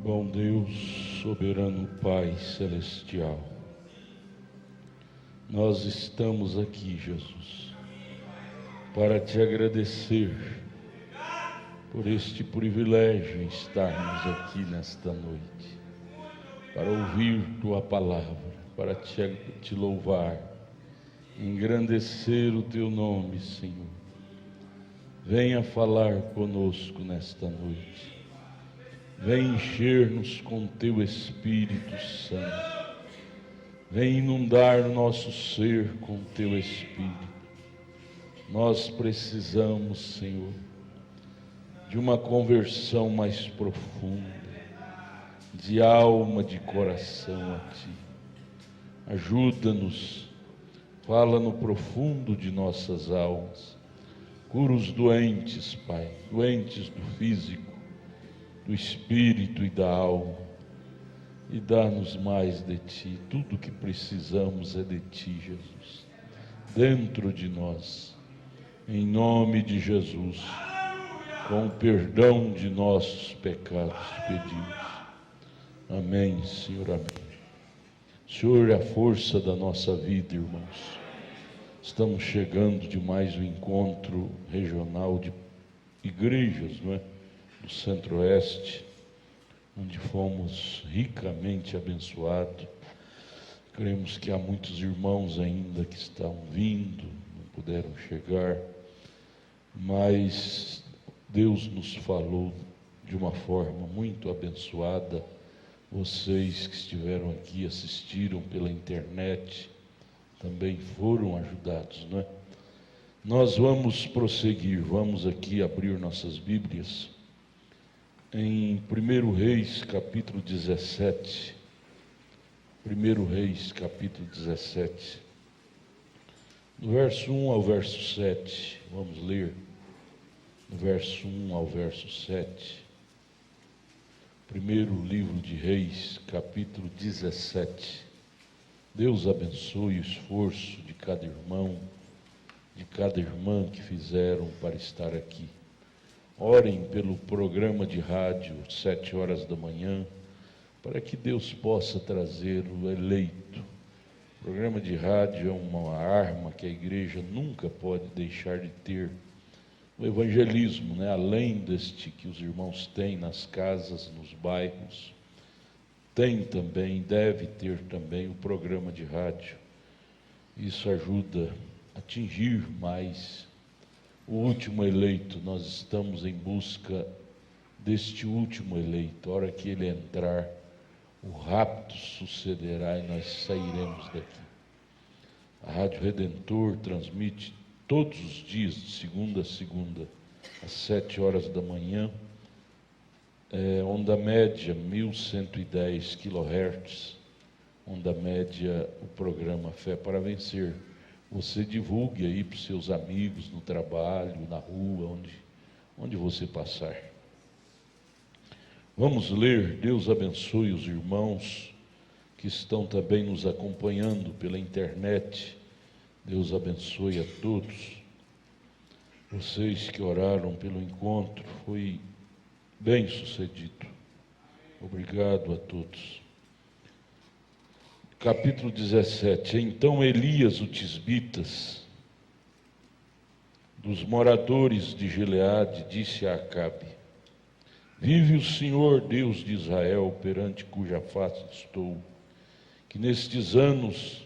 Bom Deus, soberano Pai celestial, nós estamos aqui, Jesus, para te agradecer por este privilégio em estarmos aqui nesta noite, para ouvir tua palavra, para te louvar, engrandecer o teu nome, Senhor. Venha falar conosco nesta noite. Vem encher-nos com teu Espírito Santo. Vem inundar o nosso ser com teu Espírito. Nós precisamos, Senhor, de uma conversão mais profunda, de alma, de coração a Ti. Ajuda-nos, fala no profundo de nossas almas. Cura os doentes, Pai, doentes do físico, do espírito e da alma, e dá-nos mais de Ti. Tudo que precisamos é de Ti, Jesus, dentro de nós, em nome de Jesus, com o perdão de nossos pecados pedimos. Amém, Senhor, amém. Senhor é a força da nossa vida, irmãos. Estamos chegando de mais um encontro regional de igrejas, não é? Do Centro-Oeste, onde fomos ricamente abençoados. Cremos que há muitos irmãos ainda que estão vindo, não puderam chegar, mas Deus nos falou de uma forma muito abençoada. Vocês que estiveram aqui, assistiram pela internet, também foram ajudados, não é? Nós vamos prosseguir, vamos aqui abrir nossas Bíblias em 1 Reis, capítulo 17, 1 Reis, capítulo 17, do verso 1 ao verso 7, vamos ler, do verso 1 ao verso 7, primeiro livro de Reis, capítulo 17, Deus abençoe o esforço de cada irmão, de cada irmã que fizeram para estar aqui. Orem pelo programa de rádio, 7 horas da manhã, para que Deus possa trazer o eleito. O programa de rádio é uma arma que a igreja nunca pode deixar de ter. O evangelismo, né? Além deste que os irmãos têm nas casas, nos bairros, tem também, deve ter também o programa de rádio. Isso ajuda a atingir mais o último eleito. Nós estamos em busca deste último eleito. A hora que ele entrar, o rapto sucederá e nós sairemos daqui. A Rádio Redentor transmite todos os dias, de segunda a segunda, às 7 horas da manhã, onda média 1110 kHz, onda média, o programa Fé para Vencer. Você divulgue aí para os seus amigos, no trabalho, na rua, onde você passar. Vamos ler. Deus abençoe os irmãos que estão também nos acompanhando pela internet. Deus abençoe a todos. Vocês que oraram pelo encontro, foi bem sucedido. Obrigado a todos. Capítulo 17. Então Elias, o tisbitas, dos moradores de Gileade, disse a Acabe: vive o Senhor Deus de Israel, perante cuja face estou, que nestes anos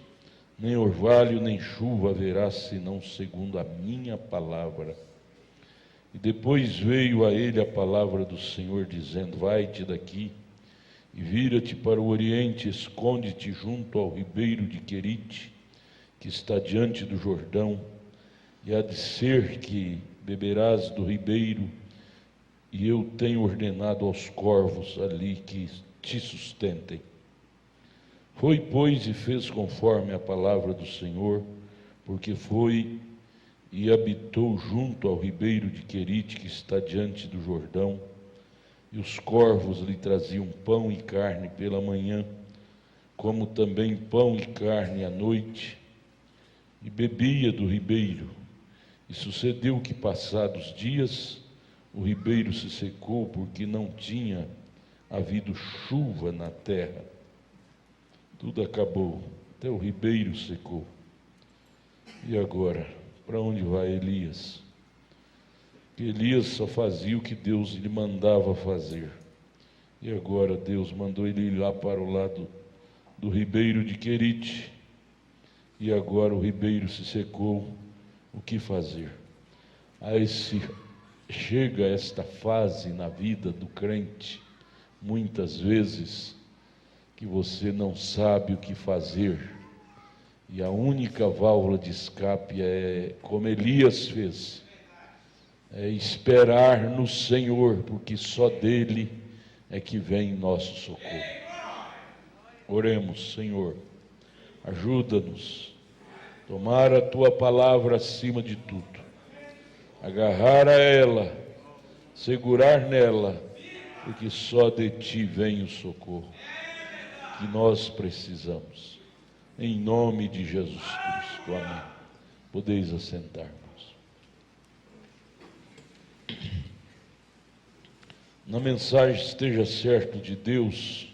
nem orvalho nem chuva haverá, senão segundo a minha palavra. E depois veio a ele a palavra do Senhor, dizendo: vai-te daqui e vira-te para o oriente, esconde-te junto ao ribeiro de Querite, que está diante do Jordão, e há de ser que beberás do ribeiro, e eu tenho ordenado aos corvos ali que te sustentem. Foi, pois, e fez conforme a palavra do Senhor, porque foi e habitou junto ao ribeiro de Querite, que está diante do Jordão, e os corvos lhe traziam pão e carne pela manhã, como também pão e carne à noite, e bebia do ribeiro. E sucedeu que, passados dias, o ribeiro se secou, porque não tinha havido chuva na terra. Tudo acabou, até o ribeiro secou. E agora, para onde vai Elias? Elias só fazia o que Deus lhe mandava fazer. E agora Deus mandou ele ir lá para o lado do ribeiro de Querite. E agora o ribeiro se secou. O que fazer? Aí chega esta fase na vida do crente, muitas vezes, que você não sabe o que fazer. E a única válvula de escape é, como Elias fez, é esperar no Senhor, porque só dele é que vem nosso socorro. Oremos, Senhor, ajuda-nos, tomar a Tua palavra acima de tudo, agarrar a ela, segurar nela, porque só de Ti vem o socorro que nós precisamos. Em nome de Jesus Cristo, amém. Podeis assentar-vos. Na mensagem Esteja Certo de Deus,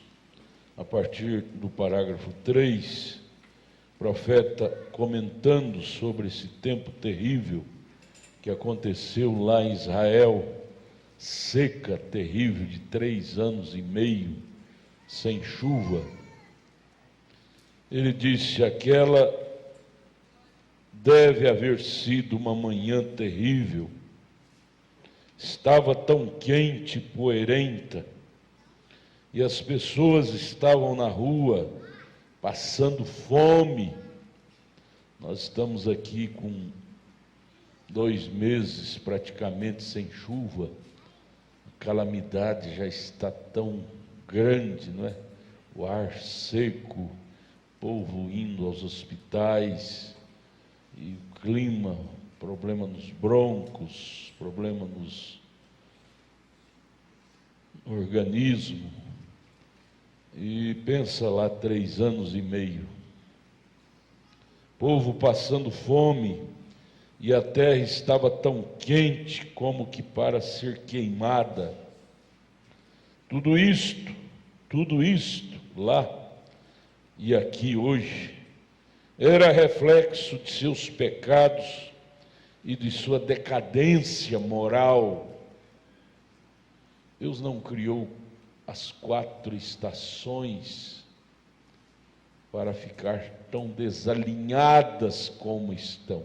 a partir do parágrafo 3, o profeta comentando sobre esse tempo terrível que aconteceu lá em Israel, seca terrível de 3 anos e meio, sem chuva. Ele disse: aquela deve haver sido uma manhã terrível. Estava tão quente, poeirenta, e as pessoas estavam na rua, passando fome. Nós estamos aqui com 2 meses praticamente sem chuva. A calamidade já está tão grande, não é? O ar seco, o povo indo aos hospitais, e o clima, problema nos broncos, problema nos organismo. E pensa lá, 3 anos e meio, povo passando fome, e a terra estava tão quente como que para ser queimada. Tudo isto lá e aqui hoje era reflexo de seus pecados e de sua decadência moral. Deus não criou as 4 estações para ficar tão desalinhadas como estão.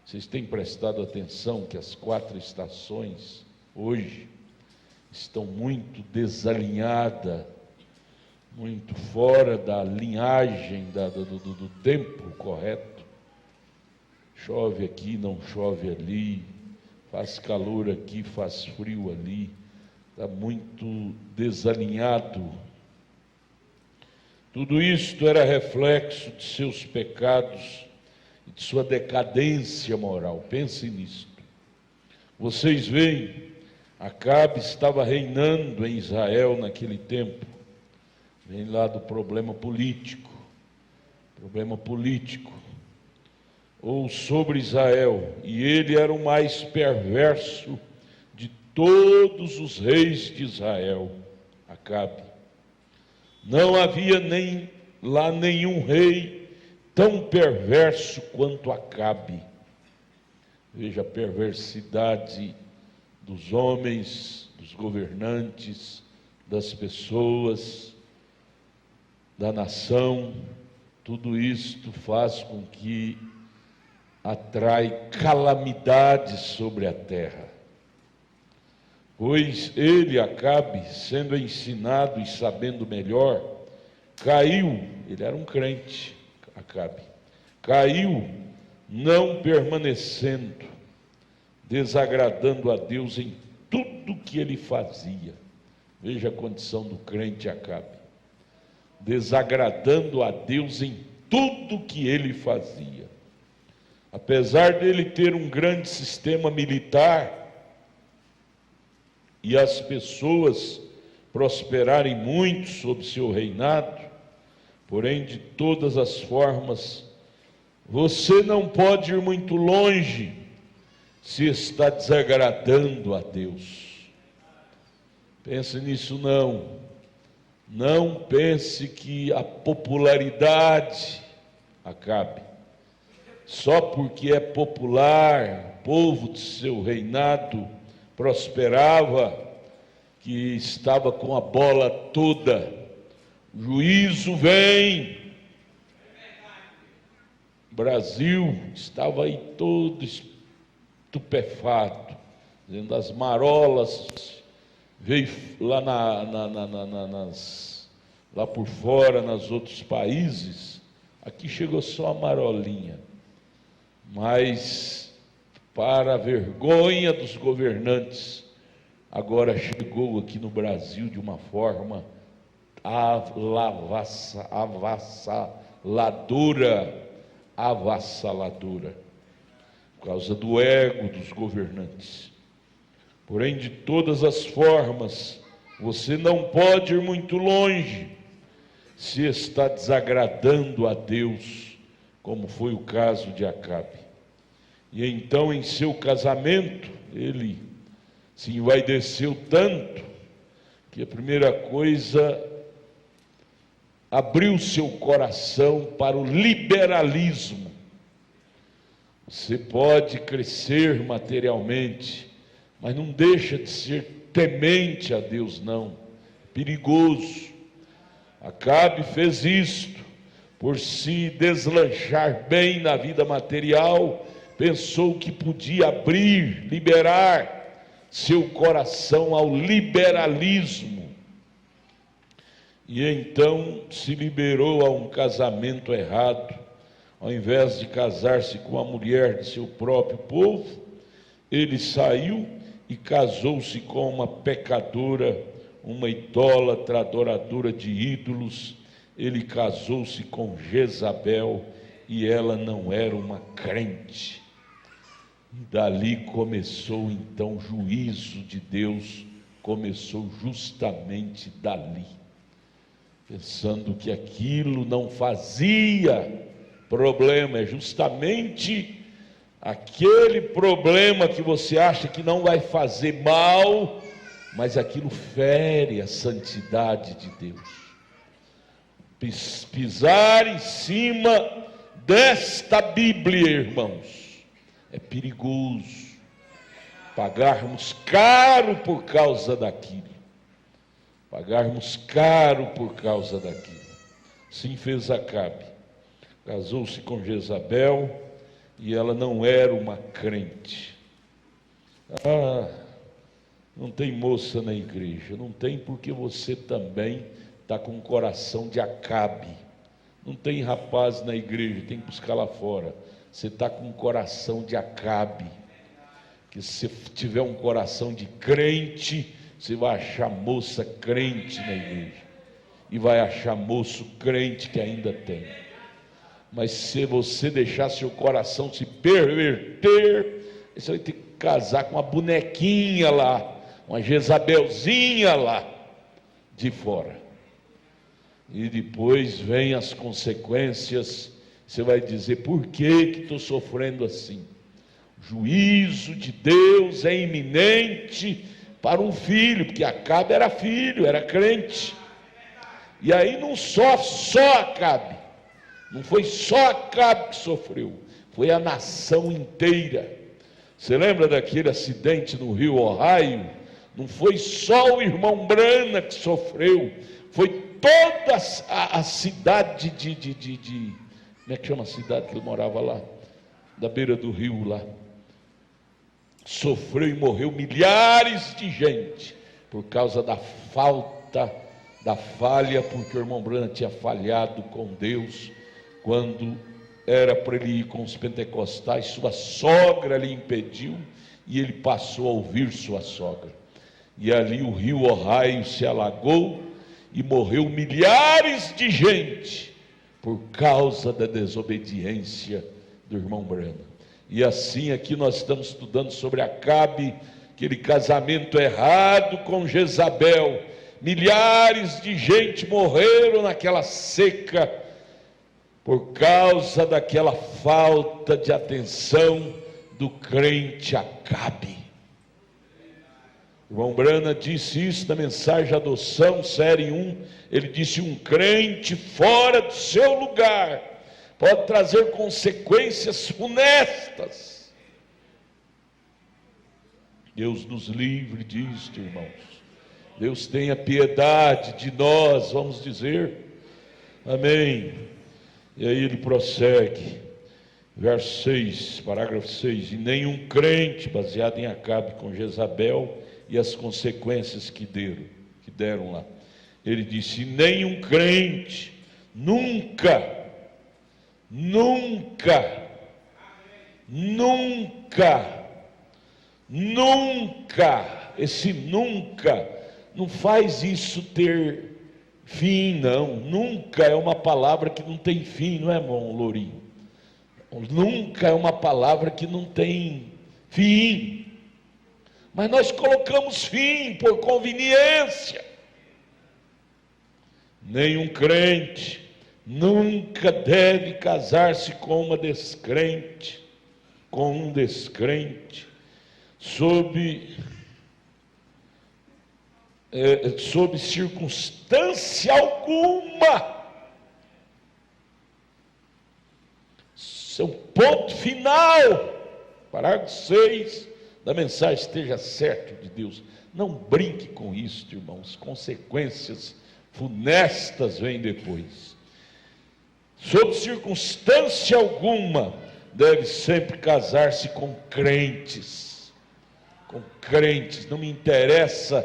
Vocês têm prestado atenção que as 4 estações hoje estão muito desalinhadas, muito fora da linhagem do tempo correto. Chove aqui, não chove ali, faz calor aqui, faz frio ali, está muito desalinhado. Tudo isto era reflexo de seus pecados e de sua decadência moral. Pensem nisto. Vocês veem, Acabe estava reinando em Israel naquele tempo. Vem lá do problema político, ou sobre Israel, e ele era o mais perverso de todos os reis de Israel, Acabe. Não havia nem lá nenhum rei tão perverso quanto Acabe. Veja a perversidade dos homens, dos governantes, das pessoas, da nação. Tudo isto faz com que atrai calamidades sobre a terra. Pois ele, Acabe, sendo ensinado e sabendo melhor, caiu. Ele era um crente, Acabe. Caiu, não permanecendo, desagradando a Deus em tudo que ele fazia. Veja a condição do crente Acabe. Desagradando a Deus em tudo que ele fazia. Apesar dele ter um grande sistema militar e as pessoas prosperarem muito sob seu reinado, porém, de todas as formas, você não pode ir muito longe se está desagradando a Deus. Pense nisso não. Não pense que a popularidade, Acabe, só porque é popular, o povo de seu reinado prosperava, que estava com a bola toda. Juízo vem. O Brasil estava aí todo estupefato, dizendo as marolas, veio lá lá por fora, nos outros países, aqui chegou só a marolinha, mas para a vergonha dos governantes, agora chegou aqui no Brasil de uma forma avassaladora, por causa do ego dos governantes. Porém, de todas as formas, você não pode ir muito longe se está desagradando a Deus, como foi o caso de Acabe. E então, em seu casamento, ele se envaideceu tanto que a primeira coisa, abriu seu coração para o liberalismo. Você pode crescer materialmente, mas não deixa de ser temente a Deus, não. Perigoso. Acabe fez isto por se deslanchar bem na vida material, pensou que podia abrir, liberar seu coração ao liberalismo. E então se liberou a um casamento errado. Ao invés de casar-se com a mulher de seu próprio povo, ele saiu e casou-se com uma pecadora, uma idólatra, adoradora de ídolos. Ele casou-se com Jezabel e ela não era uma crente. E dali começou então o juízo de Deus, começou justamente dali, pensando que aquilo não fazia problema, é justamente aquele problema que você acha que não vai fazer mal, mas aquilo fere a santidade de Deus. Pisar em cima desta Bíblia, irmãos, é perigoso. Pagarmos caro por causa daquilo. Pagarmos caro por causa daquilo. Assim fez Acabe. Casou-se com Jezabel e ela não era uma crente. Não tem moça na igreja. Não tem, porque você também está com o coração de Acabe. Não tem rapaz na igreja, tem que buscar lá fora. Você está com o coração de Acabe. Que se você tiver um coração de crente, você vai achar moça crente na igreja. E vai achar moço crente que ainda tem. Mas se você deixar seu coração se perverter, você vai ter que casar com uma bonequinha lá, uma Jezabelzinha lá de fora. E depois vem as consequências. Você vai dizer: por que estou sofrendo assim? O juízo de Deus é iminente para um filho, porque Acabe era filho, era crente. E aí não só Acabe, não foi só Acabe que sofreu, foi a nação inteira. Você lembra daquele acidente no rio Ohio? Não foi só o irmão Brana que sofreu, foi toda a cidade como é que chama a cidade que ele morava lá? Da beira do rio lá. Sofreu e morreu milhares de gente, por causa da falha, porque o irmão Brana tinha falhado com Deus, quando era para ele ir com os pentecostais, sua sogra lhe impediu, e ele passou a ouvir sua sogra. E ali o rio Ohio se alagou, e morreu milhares de gente, por causa da desobediência do irmão Brana. E assim aqui nós estamos estudando sobre Acabe, aquele casamento errado com Jezabel. Milhares de gente morreram naquela seca, por causa daquela falta de atenção do crente Acabe. O irmão Brana disse isso na mensagem de adoção, série 1. Ele disse: um crente fora do seu lugar pode trazer consequências funestas. Deus nos livre disto, irmãos. Deus tenha piedade de nós, vamos dizer. Amém. E aí ele prossegue, verso 6, parágrafo 6. E nenhum crente, baseado em Acabe com Jezabel e as consequências que deram lá. Ele disse: nenhum crente nunca, esse nunca não faz isso ter fim, não. Nunca é uma palavra que não tem fim, não é, irmão Lourinho? Nunca é uma palavra que não tem fim, mas nós colocamos fim por conveniência. Nenhum crente nunca deve casar-se com um descrente, sob circunstância alguma. Seu ponto final, parágrafo 6 da mensagem esteja certo de Deus. Não brinque com isso, irmãos. Consequências funestas vêm depois. Sob circunstância alguma deve sempre casar-se com crentes. Não me interessa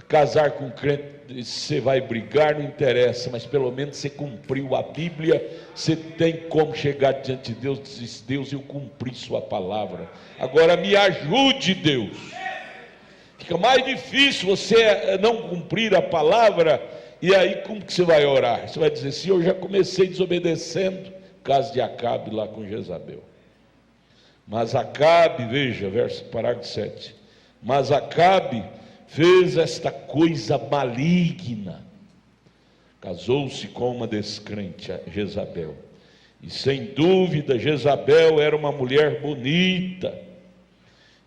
casar com crente, você vai brigar, não interessa, mas pelo menos você cumpriu a Bíblia, você tem como chegar diante de Deus e dizer: Deus, eu cumpri sua palavra, agora me ajude, Deus. Fica mais difícil você não cumprir a palavra, e aí como que você vai orar? Você vai dizer: Senhor, eu já comecei desobedecendo, caso de Acabe lá com Jezabel. Mas Acabe, veja, parágrafo 7, mas Acabe fez esta coisa maligna, casou-se com uma descrente, Jezabel, e sem dúvida Jezabel era uma mulher bonita,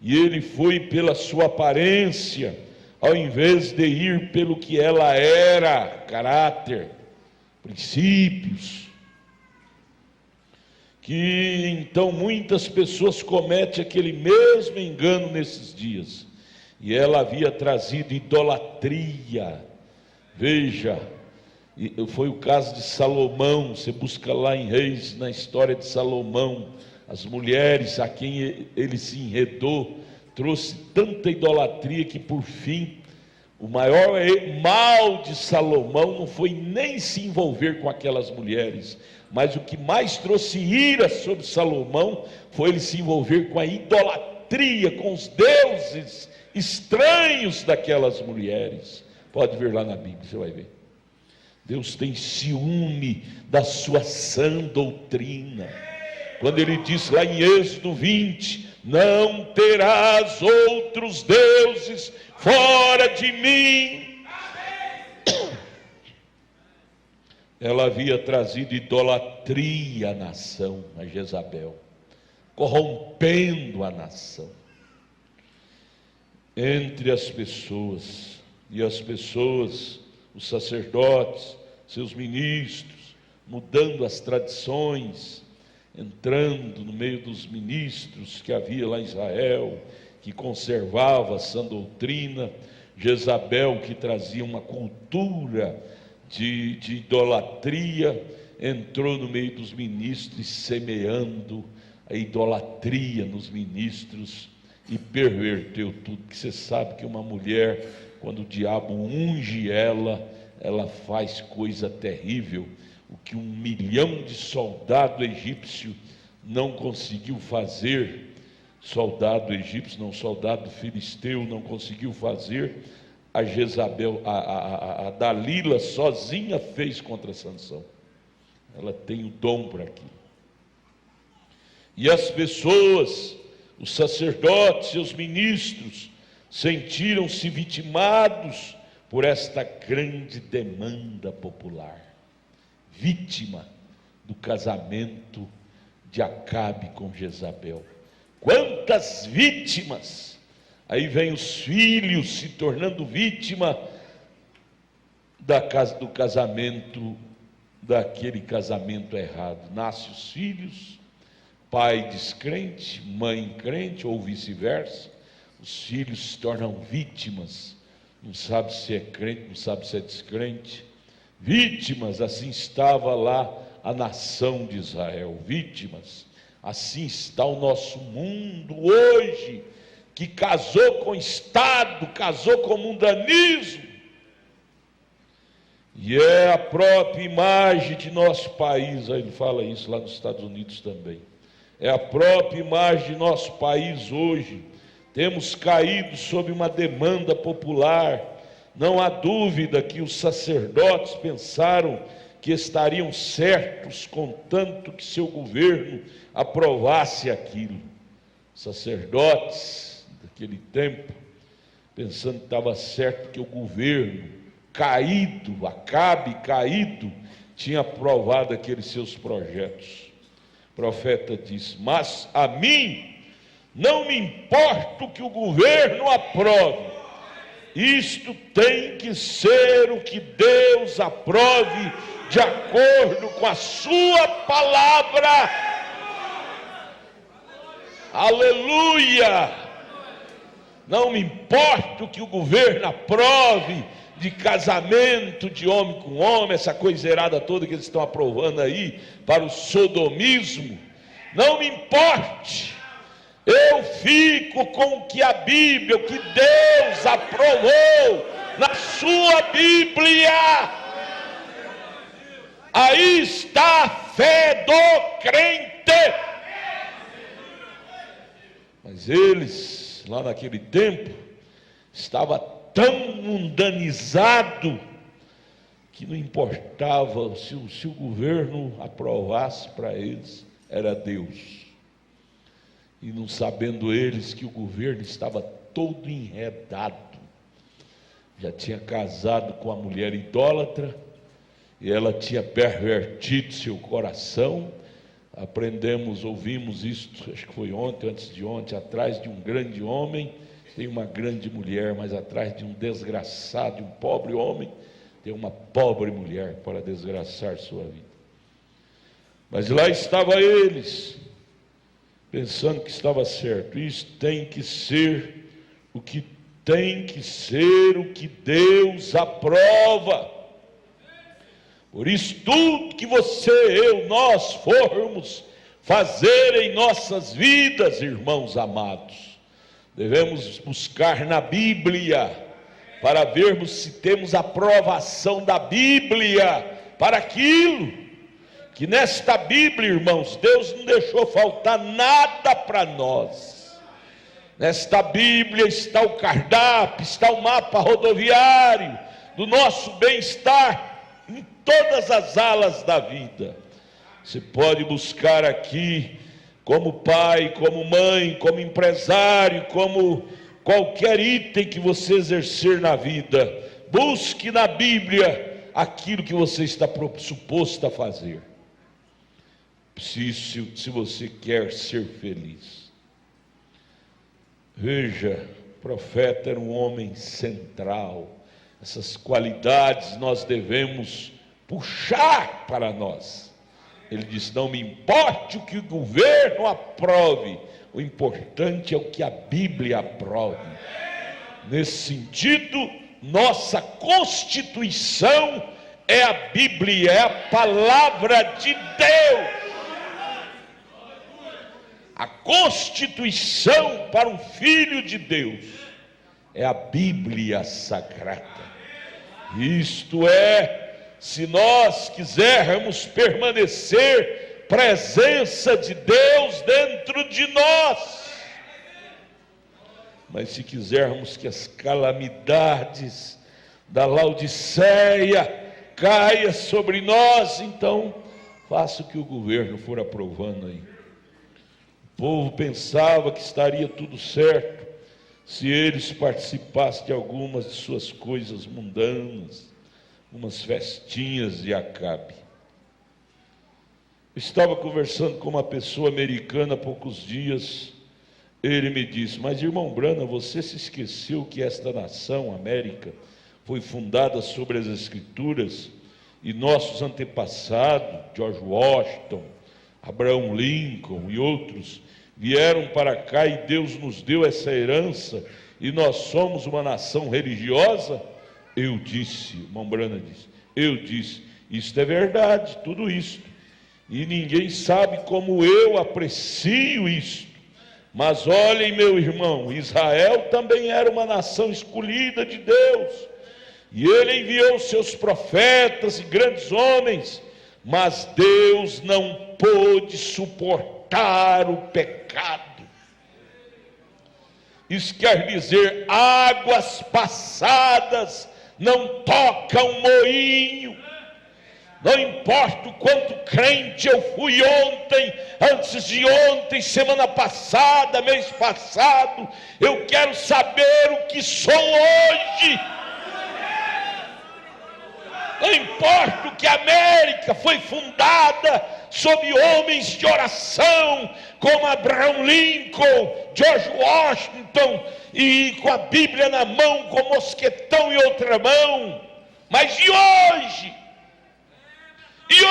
e ele foi pela sua aparência, ao invés de ir pelo que ela era, caráter, princípios, que então muitas pessoas cometem aquele mesmo engano nesses dias. E ela havia trazido idolatria. Veja, foi o caso de Salomão. Você busca lá em Reis, na história de Salomão, as mulheres a quem ele se enredou, trouxe tanta idolatria que por fim, o maior mal de Salomão não foi nem se envolver com aquelas mulheres, mas o que mais trouxe ira sobre Salomão foi ele se envolver com a idolatria, com os deuses estranhos daquelas mulheres. Pode ver lá na Bíblia, você vai ver. Deus tem ciúme da sua sã doutrina, quando ele diz lá em Êxodo 20: não terás outros deuses fora de mim. Ela havia trazido idolatria à nação, a Jezabel, corrompendo a nação entre as pessoas, e as pessoas, os sacerdotes, seus ministros, mudando as tradições, entrando no meio dos ministros que havia lá em Israel, que conservava a sã doutrina. Jezabel, que trazia uma cultura de idolatria, entrou no meio dos ministros, semeando a idolatria nos ministros, e perverteu tudo. Que você sabe que uma mulher, quando o diabo unge ela faz coisa terrível, o que 1 milhão de soldado egípcio não conseguiu fazer, soldado egípcio, não, soldado filisteu não conseguiu fazer, a Jezabel, a Dalila sozinha fez contra Sansão. Ela tem o dom para aquilo. E as pessoas, os sacerdotes e os ministros, sentiram-se vitimados por esta grande demanda popular, vítima do casamento de Acabe com Jezabel. Quantas vítimas Aí vem os filhos se tornando vítima do casamento, daquele casamento errado. Nascem os filhos, pai descrente, mãe crente, ou vice-versa. Os filhos se tornam vítimas, não sabe se é crente, não sabe se é descrente. Vítimas, assim estava lá a nação de Israel, vítimas. Assim está o nosso mundo hoje, que casou com o Estado, casou com o mundanismo, e é a própria imagem de nosso país. Aí ele fala isso lá nos Estados Unidos também. É a própria imagem de nosso país hoje. Temos caído sob uma demanda popular. Não há dúvida que os sacerdotes pensaram que estariam certos, contanto que seu governo aprovasse aquilo. Sacerdotes daquele tempo, pensando que estava certo que o governo caído, Acabe caído, tinha aprovado aqueles seus projetos. O profeta diz: mas a mim não me importa o que o governo aprove, isto tem que ser o que Deus aprove, de acordo com a sua palavra. Aleluia! Não me importa o que o governo aprove, de casamento de homem com homem, essa coisa errada toda que eles estão aprovando aí, para o sodomismo. Não me importe, eu fico com o que a Bíblia, o que Deus aprovou na sua Bíblia. Aí está a fé do crente. Mas eles, lá naquele tempo, estavam tão mundanizado que não importava se o governo aprovasse para eles, era Deus. E não sabendo eles que o governo estava todo enredado, já tinha casado com a mulher idólatra, e ela tinha pervertido seu coração. Aprendemos, ouvimos isso, acho que foi ontem, antes de ontem, atrás de um grande homem tem uma grande mulher, mas atrás de um desgraçado, de um pobre homem, tem uma pobre mulher para desgraçar sua vida. Mas lá estavam eles, pensando que estava certo. Isso tem que ser o que Deus aprova. Por isso, tudo que você, eu, nós formos fazer em nossas vidas, irmãos amados, devemos buscar na Bíblia, para vermos se temos aprovação da Bíblia para aquilo. Que nesta Bíblia, irmãos, Deus não deixou faltar nada para nós. Nesta Bíblia está o cardápio, está o mapa rodoviário do nosso bem-estar em todas as alas da vida. Você pode buscar aqui, como pai, como mãe, como empresário, como qualquer item que você exercer na vida, busque na Bíblia aquilo que você está suposto a fazer, se você quer ser feliz. Veja, o profeta era um homem central. Essas qualidades nós devemos puxar para nós. Ele diz: não me importe o que o governo aprove, o importante é o que a Bíblia aprove. Nesse sentido, nossa Constituição é a Bíblia, é a palavra de Deus. A Constituição para um filho de Deus é a Bíblia Sagrada. Isto é, se nós quisermos permanecer presença de Deus dentro de nós. Mas se quisermos que as calamidades da Laodiceia caia sobre nós, então faça o que o governo for aprovando aí. O povo pensava que estaria tudo certo se eles participassem de algumas de suas coisas mundanas, umas festinhas de Acabe. Eu estava conversando com uma pessoa americana há poucos dias, Ele me disse: mas irmão Brana, você se esqueceu que esta nação, América, foi fundada sobre as Escrituras, e nossos antepassados, George Washington, Abraham Lincoln e outros, vieram para cá e Deus nos deu essa herança, e nós somos uma nação religiosa? Eu disse, irmão Brana disse, eu disse, isto é verdade, tudo isto, e ninguém sabe como eu aprecio isto. Mas olhem, meu irmão, Israel também era uma nação escolhida de Deus, e ele enviou seus profetas e grandes homens, mas Deus não pôde suportar o pecado. Isso quer dizer, águas passadas não tocam moinho. Não importa o quanto crente eu fui ontem, antes de ontem, semana passada, mês passado, eu quero saber o que sou hoje. Não importa que a América foi fundada sob homens de oração, como Abraham Lincoln, George Washington, e com a Bíblia na mão, com mosquetão em outra mão. Mas e hoje? E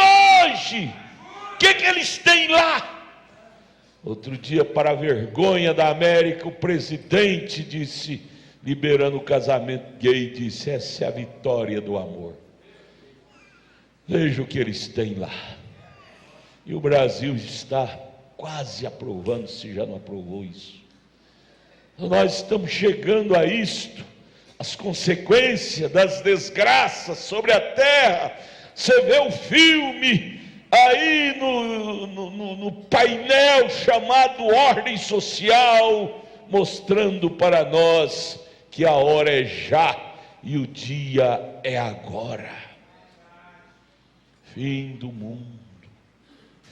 hoje? O que eles têm lá? Outro dia, para a vergonha da América, o presidente disse, liberando o casamento gay, disse: essa é a vitória do amor. Veja o que eles têm lá. E o Brasil está quase aprovando, se já não aprovou isso. Nós estamos chegando a isto, as consequências das desgraças sobre a terra. Você vê o filme aí no painel chamado Ordem Social, mostrando para nós que a hora é já e o dia é agora. Fim do mundo,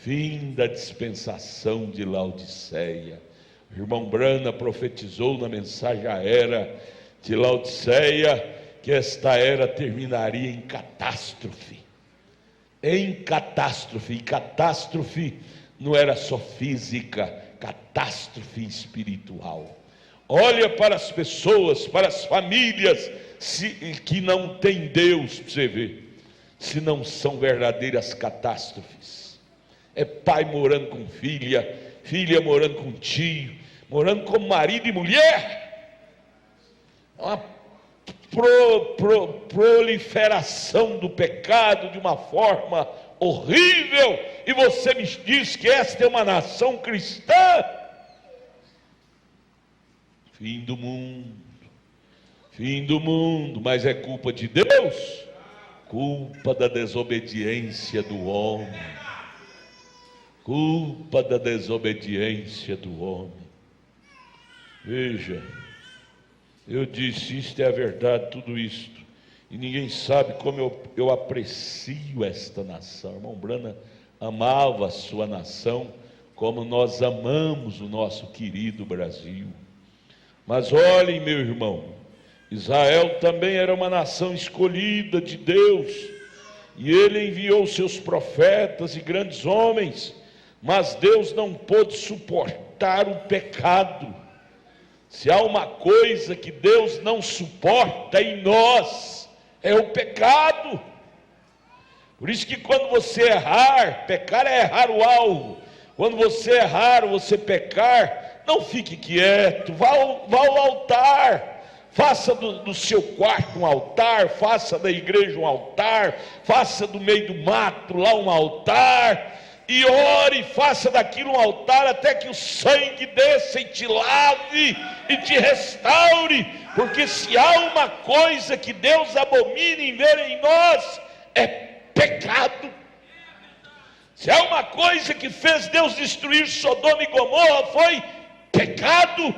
fim da dispensação de Laodiceia. O irmão Brana profetizou na mensagem à era de Laodiceia que esta era terminaria em catástrofe. Em catástrofe, e catástrofe não era só física, catástrofe espiritual. Olha para as pessoas, para as famílias que não têm Deus, para você ver, se não são verdadeiras catástrofes. É pai morando com filha, filha morando com tio, morando com marido e mulher. É uma proliferação do pecado de uma forma horrível, e você me diz que esta é uma nação cristã? Fim do mundo, mas é culpa de Deus? Culpa da desobediência do homem, culpa da desobediência do homem. Veja, eu disse, isto é a verdade, tudo isto, e ninguém sabe como eu aprecio esta nação. O irmão Brana amava a sua nação, como nós amamos o nosso querido Brasil. Mas olhem, meu irmão, Israel também era uma nação escolhida de Deus, e ele enviou seus profetas e grandes homens, mas Deus não pôde suportar o pecado. Se há uma coisa que Deus não suporta em nós, é o pecado. Por isso que quando você errar, pecar é errar o alvo. Quando você errar, você pecar, não fique quieto, vá ao altar. Faça do seu quarto um altar, faça da igreja um altar, faça do meio do mato lá um altar, e ore, faça daquilo um altar, até que o sangue desça e te lave e te restaure, porque se há uma coisa que Deus abomina em ver em nós, é pecado. Se há uma coisa que fez Deus destruir Sodoma e Gomorra, foi pecado.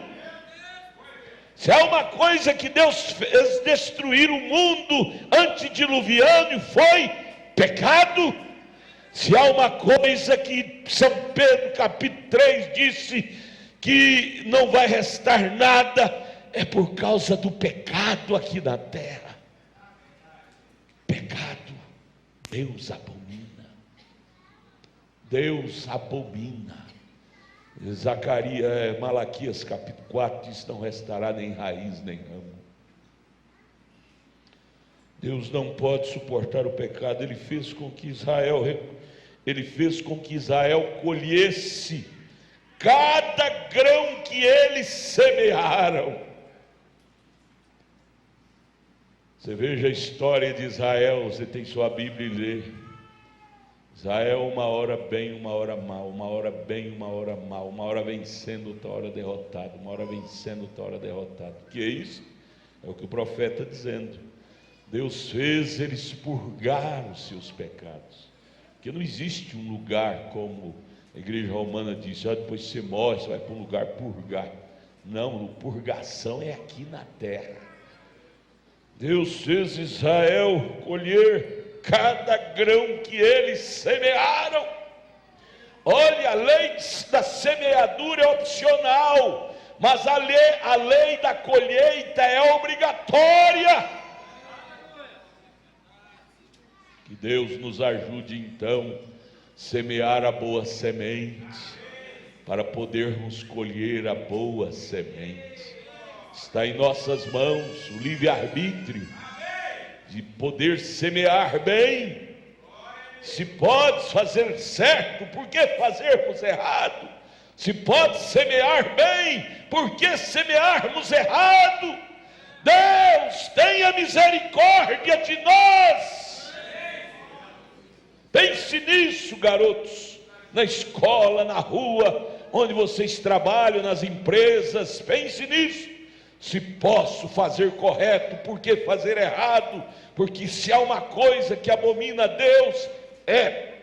Se há uma coisa que Deus fez destruir o mundo antediluviano, foi pecado. Se há uma coisa que São Pedro capítulo 3 disse que não vai restar nada, é por causa do pecado aqui na terra. Pecado, Deus abomina. Deus abomina. Malaquias capítulo 4 diz: não restará nem raiz nem ramo. Deus não pode suportar o pecado. Ele fez com que Israel colhesse cada grão que eles semearam. Você veja a história de Israel, você tem sua Bíblia e lê. Israel, uma hora bem, uma hora mal, uma hora bem, uma hora mal, uma hora vencendo, outra hora derrotado, uma hora vencendo, outra hora derrotado. O que é isso? É o que o profeta está dizendo. Deus fez eles purgar os seus pecados, porque não existe um lugar como a igreja romana diz: depois você morre, você vai para um lugar purgar. Não, purgação é aqui na terra. Deus fez Israel colher cada grão que eles semearam. Olha, a lei da semeadura é opcional, mas a lei da colheita é obrigatória. Que Deus nos ajude então a semear a boa semente, para podermos colher a boa semente. Está em nossas mãos o livre-arbítrio de poder semear bem. Se podes fazer certo, por que fazermos errado? Se podes semear bem, por que semearmos errado? Deus, tenha misericórdia de nós. Pense nisso, garotos, na escola, na rua, onde vocês trabalham, nas empresas. Pense nisso. Se posso fazer correto, por que fazer errado? Porque se há uma coisa que abomina a Deus, é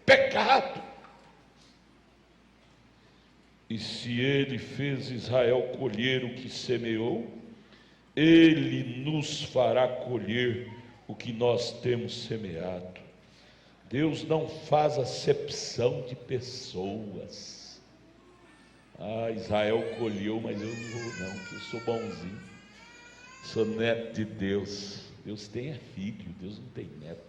pecado. E se Ele fez Israel colher o que semeou, Ele nos fará colher o que nós temos semeado. Deus não faz acepção de pessoas. Israel colheu, mas eu não vou não, porque eu sou bonzinho, sou neto de Deus. Deus tem filho, Deus não tem neto.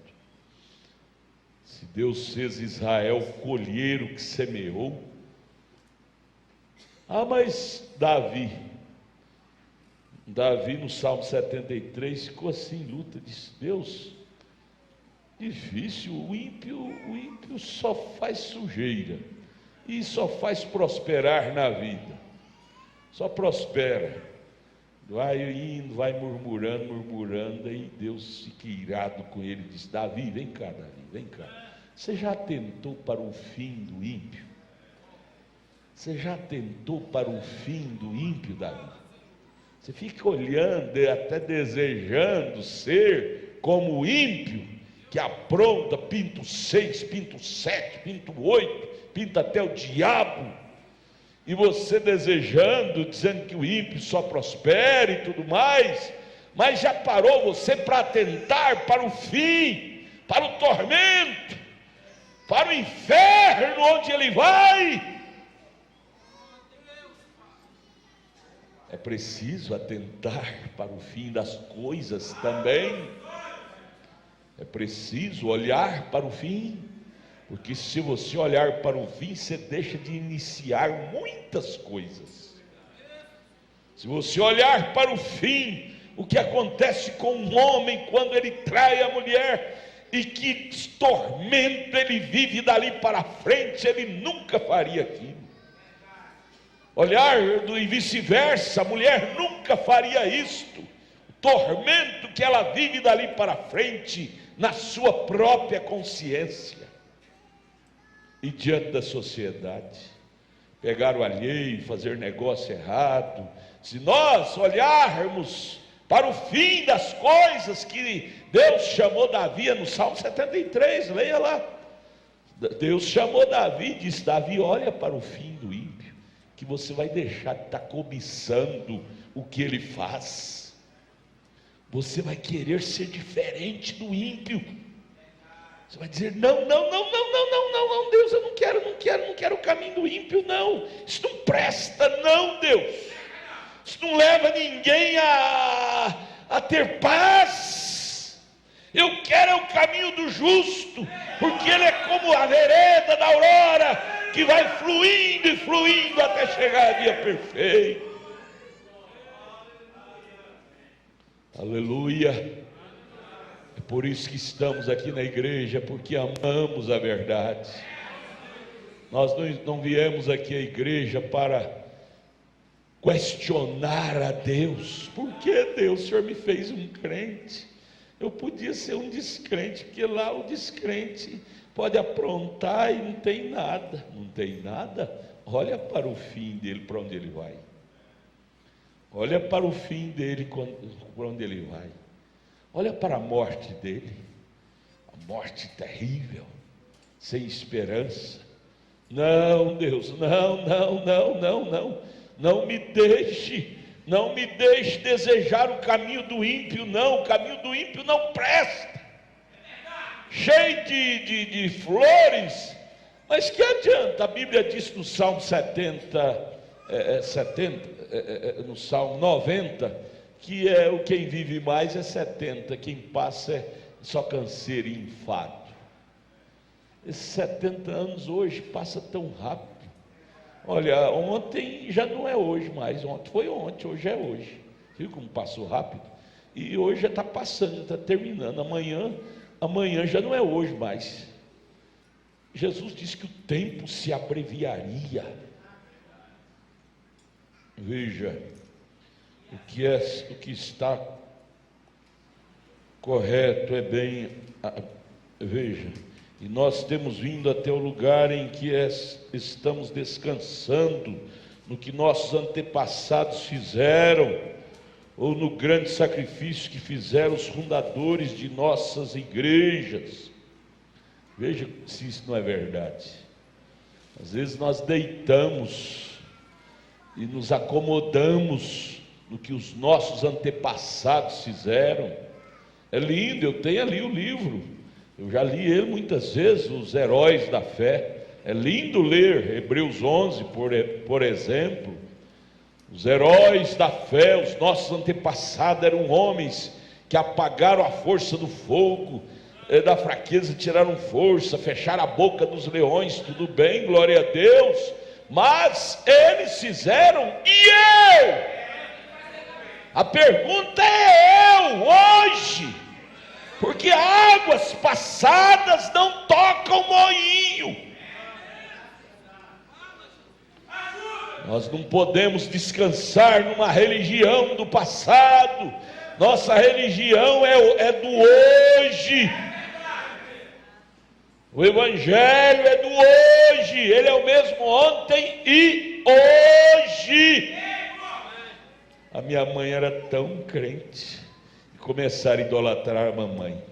Se Deus fez Israel colher o que semeou, mas Davi no Salmo 73 ficou assim em luta, disse: Deus, difícil, o ímpio só faz sujeira e só faz prosperar na vida, só prospera, vai indo, vai murmurando, aí Deus fica irado com ele, diz: Davi, vem cá, vem cá, você já atentou para o fim do ímpio? Você já atentou para o fim do ímpio, Davi? Você fica olhando, até desejando ser como o ímpio, que apronta, pinta o 6, pinta o 7, pinta o 8, pinta até o diabo, e você desejando, dizendo que o ímpio só prospera e tudo mais. Mas já parou você para atentar para o fim, para o tormento, para o inferno onde ele vai? É preciso atentar para o fim das coisas também. É preciso olhar para o fim, porque se você olhar para o fim, você deixa de iniciar muitas coisas. Se você olhar para o fim, o que acontece com um homem quando ele trai a mulher, e que tormento ele vive dali para frente, ele nunca faria aquilo. Olhar e vice-versa, a mulher nunca faria isto. O tormento que ela vive dali para frente, na sua própria consciência e diante da sociedade, pegar o alheio, fazer negócio errado. Se nós olharmos para o fim das coisas que Deus chamou Davi, no Salmo 73, leia lá, Deus chamou Davi e disse: Davi, olha para o fim do ímpio, que você vai deixar de estar cobiçando o que ele faz. Você vai querer ser diferente do ímpio. Você vai dizer: não, Deus, eu não quero o caminho do ímpio, não. Isso não presta, não, Deus. Isso não leva ninguém a ter paz. Eu quero o caminho do justo, porque ele é como a vereda da aurora, que vai fluindo e fluindo até chegar a dia perfeito. Aleluia. É por isso que estamos aqui na igreja, porque amamos a verdade. Nós não viemos aqui à igreja para questionar a Deus. Por que Deus, o Senhor me fez um crente? Eu podia ser um descrente, porque lá o descrente pode aprontar e não tem nada. Não tem nada? Olha para o fim dele, para onde ele vai. Olha para o fim dele, para onde ele vai. Olha para a morte dele, a morte terrível, sem esperança. Não, Deus, não me deixe desejar o caminho do ímpio, não, o caminho do ímpio não presta, cheio de flores, mas que adianta? A Bíblia diz no Salmo 70, no Salmo 90, que quem vive mais é 70, quem passa é só canseiro e enfado. Esses 70 anos hoje passa tão rápido. Olha, ontem já não é hoje mais, ontem foi ontem, hoje é hoje. Viu como passou rápido? E hoje já está passando, já está terminando. Amanhã já não é hoje mais. Jesus disse que o tempo se abreviaria. Veja, o que está correto é bem, veja, e nós temos vindo até o lugar em que estamos descansando no que nossos antepassados fizeram, ou no grande sacrifício que fizeram os fundadores de nossas igrejas. Veja se isso não é verdade. Às vezes nós deitamos e nos acomodamos no que os nossos antepassados fizeram. É lindo, eu tenho ali o livro, eu já li ele muitas vezes, Os Heróis da Fé. É lindo ler Hebreus 11, por exemplo. Os heróis da fé, os nossos antepassados eram homens que apagaram a força do fogo, da fraqueza tiraram força, fecharam a boca dos leões, tudo bem, glória a Deus, mas eles fizeram e eu? A pergunta é eu hoje, porque águas passadas não tocam moinho. Nós não podemos descansar numa religião do passado. Nossa religião é do hoje. O Evangelho é do hoje. Ele é o mesmo ontem e hoje. A minha mãe era tão crente, e começaram a idolatrar a mamãe.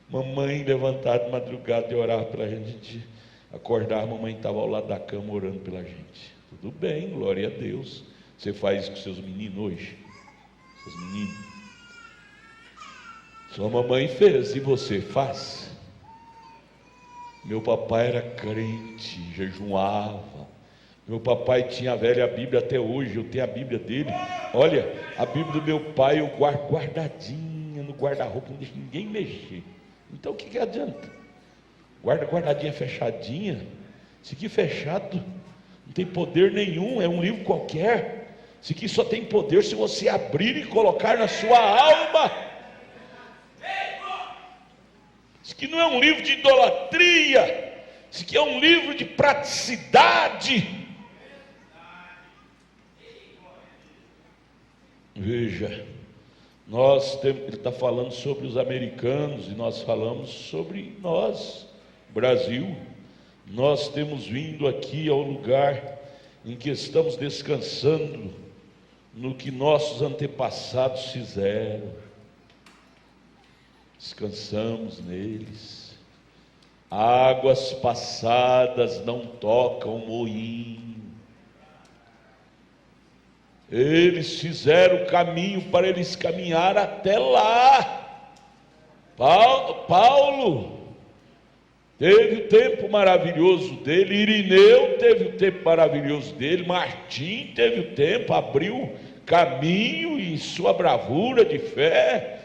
Mamãe levantar de madrugada e orar pela gente. Acordar, a mamãe estava ao lado da cama orando pela gente. Tudo bem, glória a Deus. Você faz isso com seus meninos hoje? Seus meninos? Sua mamãe fez, e você faz? Meu papai era crente, jejuava. Meu papai tinha a velha Bíblia até hoje, eu tenho a Bíblia dele. Olha, a Bíblia do meu pai eu guardo guardadinha no guarda-roupa, não deixa ninguém mexer. Então o que adianta? Guarda guardadinha, fechadinha. Isso aqui fechado não tem poder nenhum, é um livro qualquer. Isso aqui só tem poder se você abrir e colocar na sua alma. Isso aqui não é um livro de idolatria, isso aqui é um livro de praticidade. Veja, ele está falando sobre os americanos e nós falamos sobre nós, Brasil. Nós temos vindo aqui ao lugar em que estamos descansando no que nossos antepassados fizeram. Descansamos neles. Águas passadas não tocam moinho. Eles fizeram o caminho para eles caminhar até lá. Paulo teve o tempo maravilhoso dele, Irineu teve o tempo maravilhoso dele, Martim teve o tempo, abriu caminho em sua bravura de fé.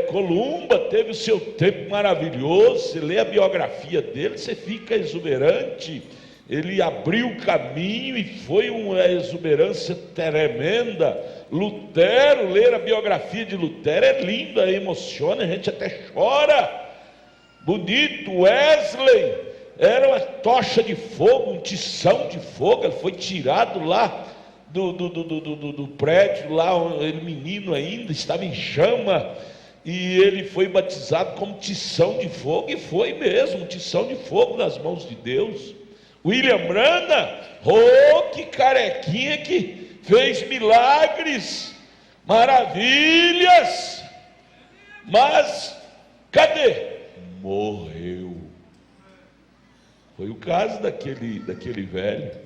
Columba teve o seu tempo maravilhoso. Você lê a biografia dele, você fica exuberante. ele abriu o caminho e foi uma exuberância tremenda. Lutero, ler a biografia de Lutero é linda, emociona, a gente até chora. Bonito. Wesley era uma tocha de fogo, um tição de fogo. Ele foi tirado lá do prédio, lá, ele menino ainda, estava em chama, e ele foi batizado como tição de fogo, e foi mesmo, um tição de fogo nas mãos de Deus. William Branham, que carequinha que fez milagres, maravilhas, mas cadê? Morreu. Foi o caso daquele velho.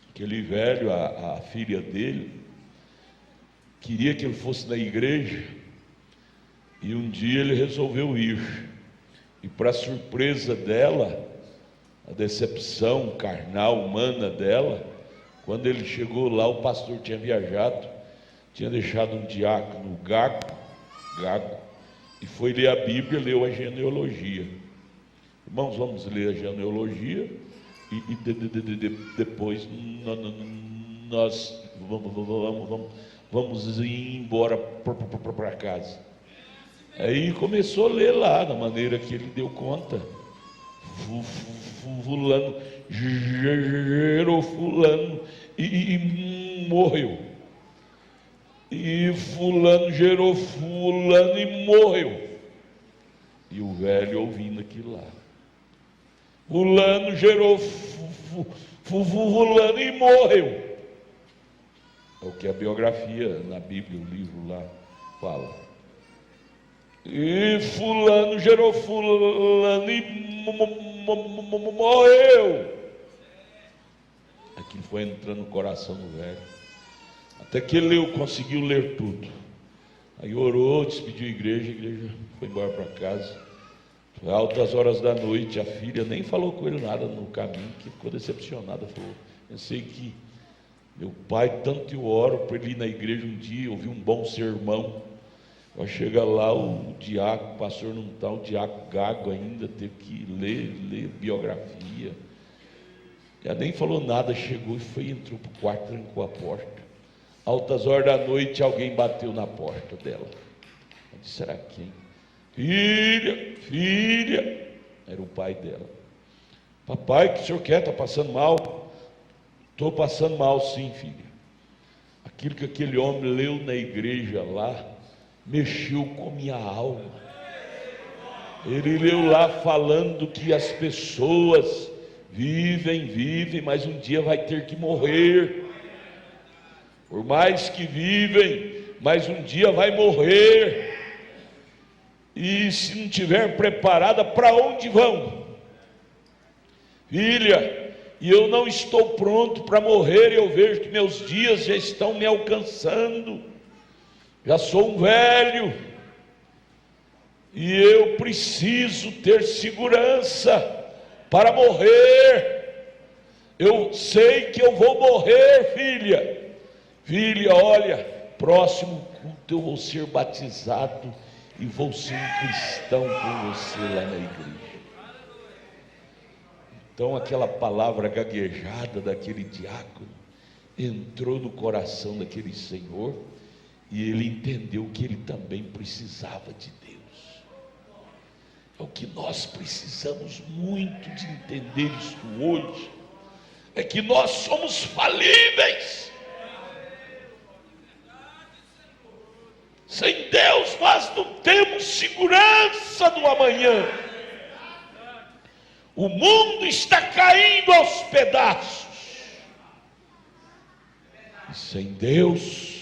Aquele velho, a filha dele queria que ele fosse na igreja, e um dia ele resolveu ir, e para surpresa dela, a decepção carnal, humana dela, quando ele chegou lá, o pastor tinha viajado, tinha deixado um diácono gago, e foi ler a Bíblia, leu a genealogia. Irmãos, vamos ler a genealogia, e depois nós vamos ir embora para casa. Aí começou a ler lá, da maneira que ele deu conta. Fulano gerou fulano e morreu. E fulano gerou fulano e morreu. E o velho ouvindo aquilo lá. Fulano gerou fulano e morreu. É o que a biografia na Bíblia, o livro lá, fala. E fulano gerou fulano e morreu. Aquilo foi entrando no coração do velho, até que ele conseguiu ler tudo. Aí orou, despediu a igreja foi embora para casa. Altas horas da noite, a filha nem falou com ele nada no caminho, que ficou decepcionada. Falou: pensei que meu pai tanto eu oro para ele ir na igreja um dia, ouvir um bom sermão. Ao chegar lá, o diácono, o pastor não está, o diácono gago ainda, teve que ler biografia. Ela nem falou nada, chegou e entrou para o quarto, trancou a porta. Altas horas da noite, alguém bateu na porta dela. Ela disse: será quem? Filha, era o pai dela. Papai, o que o senhor quer? Está passando mal? Estou passando mal, sim, filha. Aquilo que aquele homem leu na igreja lá, mexeu com minha alma. Ele leu lá falando que as pessoas vivem, mas um dia vai ter que morrer. Por mais que vivem, mas um dia vai morrer. E se não tiver preparada, para onde vão? Filha, e eu não estou pronto para morrer, eu vejo que meus dias já estão me alcançando. Já sou um velho, e eu preciso ter segurança para morrer. Eu sei que eu vou morrer, filha. Filha, olha, próximo culto eu vou ser batizado e vou ser um cristão com você lá na igreja. Então aquela palavra gaguejada daquele diácono entrou no coração daquele senhor, e ele entendeu que ele também precisava de Deus. É o que nós precisamos muito de entender isso hoje, é que nós somos falíveis. Sem Deus nós não temos segurança do amanhã. O mundo está caindo aos pedaços, e sem Deus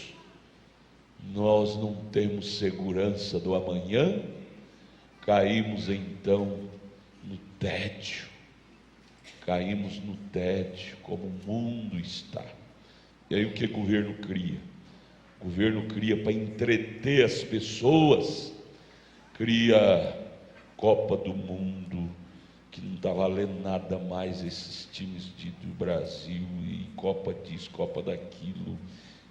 nós não temos segurança do amanhã. Caímos então no tédio, como o mundo está. E aí o que o governo cria? O governo cria para entreter as pessoas, cria Copa do Mundo, que não está valendo nada mais, esses times do Brasil, e Copa disso, Copa daquilo,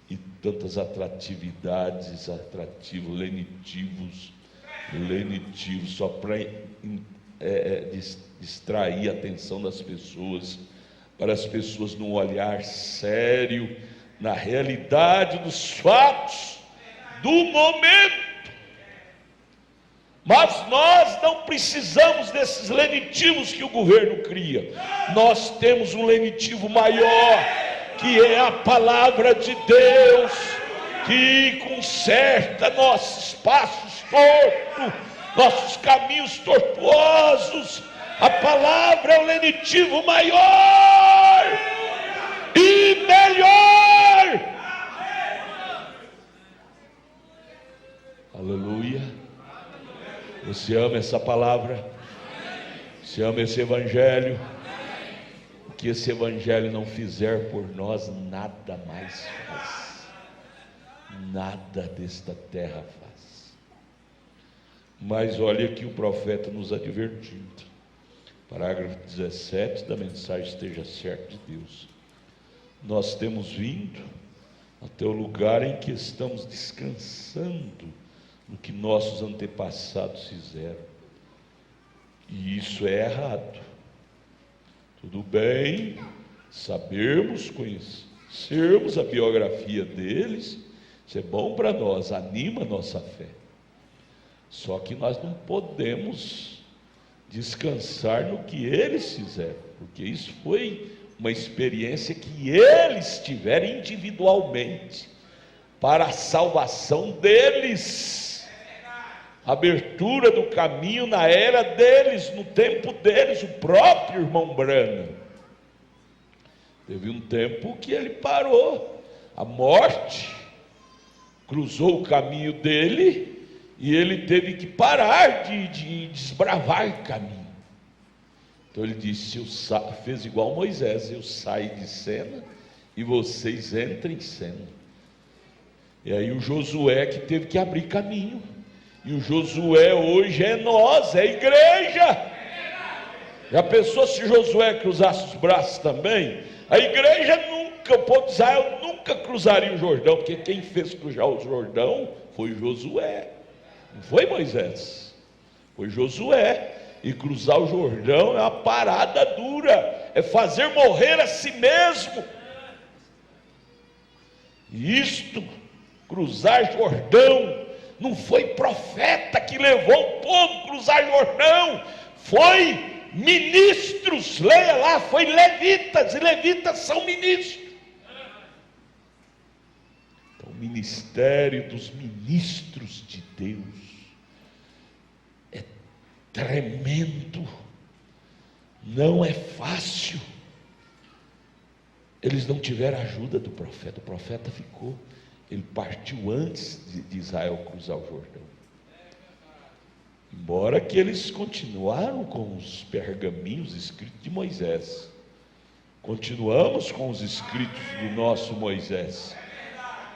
e tantas atrativos, lenitivos, só para distrair a atenção das pessoas, para as pessoas não olhar sério na realidade dos fatos do momento. Mas nós não precisamos desses lenitivos que o governo cria. Nós temos um lenitivo maior, que é a palavra de Deus, que conserta nossos passos tortos, nossos caminhos tortuosos. A palavra é o lenitivo maior e melhor. Aleluia. Você ama essa palavra? Você ama esse evangelho? O que esse evangelho não fizer por nós, nada mais faz. Nada desta terra faz. Mas olha aqui o profeta nos advertindo. Parágrafo 17 da mensagem Esteja Certo de Deus. Nós temos vindo até o lugar em que estamos descansando no que nossos antepassados fizeram, e isso é errado. Tudo bem sabermos, conhecermos a biografia deles, isso é bom para nós, anima a nossa fé. Só que nós não podemos descansar no que eles fizeram, porque isso foi uma experiência que eles tiveram individualmente, para a salvação deles, abertura do caminho na era deles, no tempo deles. O próprio irmão Branham teve um tempo que ele parou, a morte cruzou o caminho dele e ele teve que parar de desbravar caminho. Então ele disse, fez igual Moisés: eu saio de cena e vocês entrem em cena. E aí o Josué que teve que abrir caminho. E o Josué hoje é nós, é a igreja. Já pensou se Josué cruzasse os braços também? A igreja nunca, o povo de Israel nunca cruzaria o Jordão, porque quem fez cruzar o Jordão foi Josué, não foi Moisés, foi Josué. E cruzar o Jordão é uma parada dura, é fazer morrer a si mesmo. E isto, cruzar Jordão, não foi profeta que levou o povo a cruzar Jordão, foi ministros, leia lá, foi levitas, e levitas são ministros. Então, o ministério dos ministros de Deus é tremendo, não é fácil. Eles não tiveram a ajuda do profeta, o profeta ficou. Ele partiu antes de Israel cruzar o Jordão. Embora que eles continuaram com os pergaminhos escritos de Moisés. Continuamos com os escritos do nosso Moisés.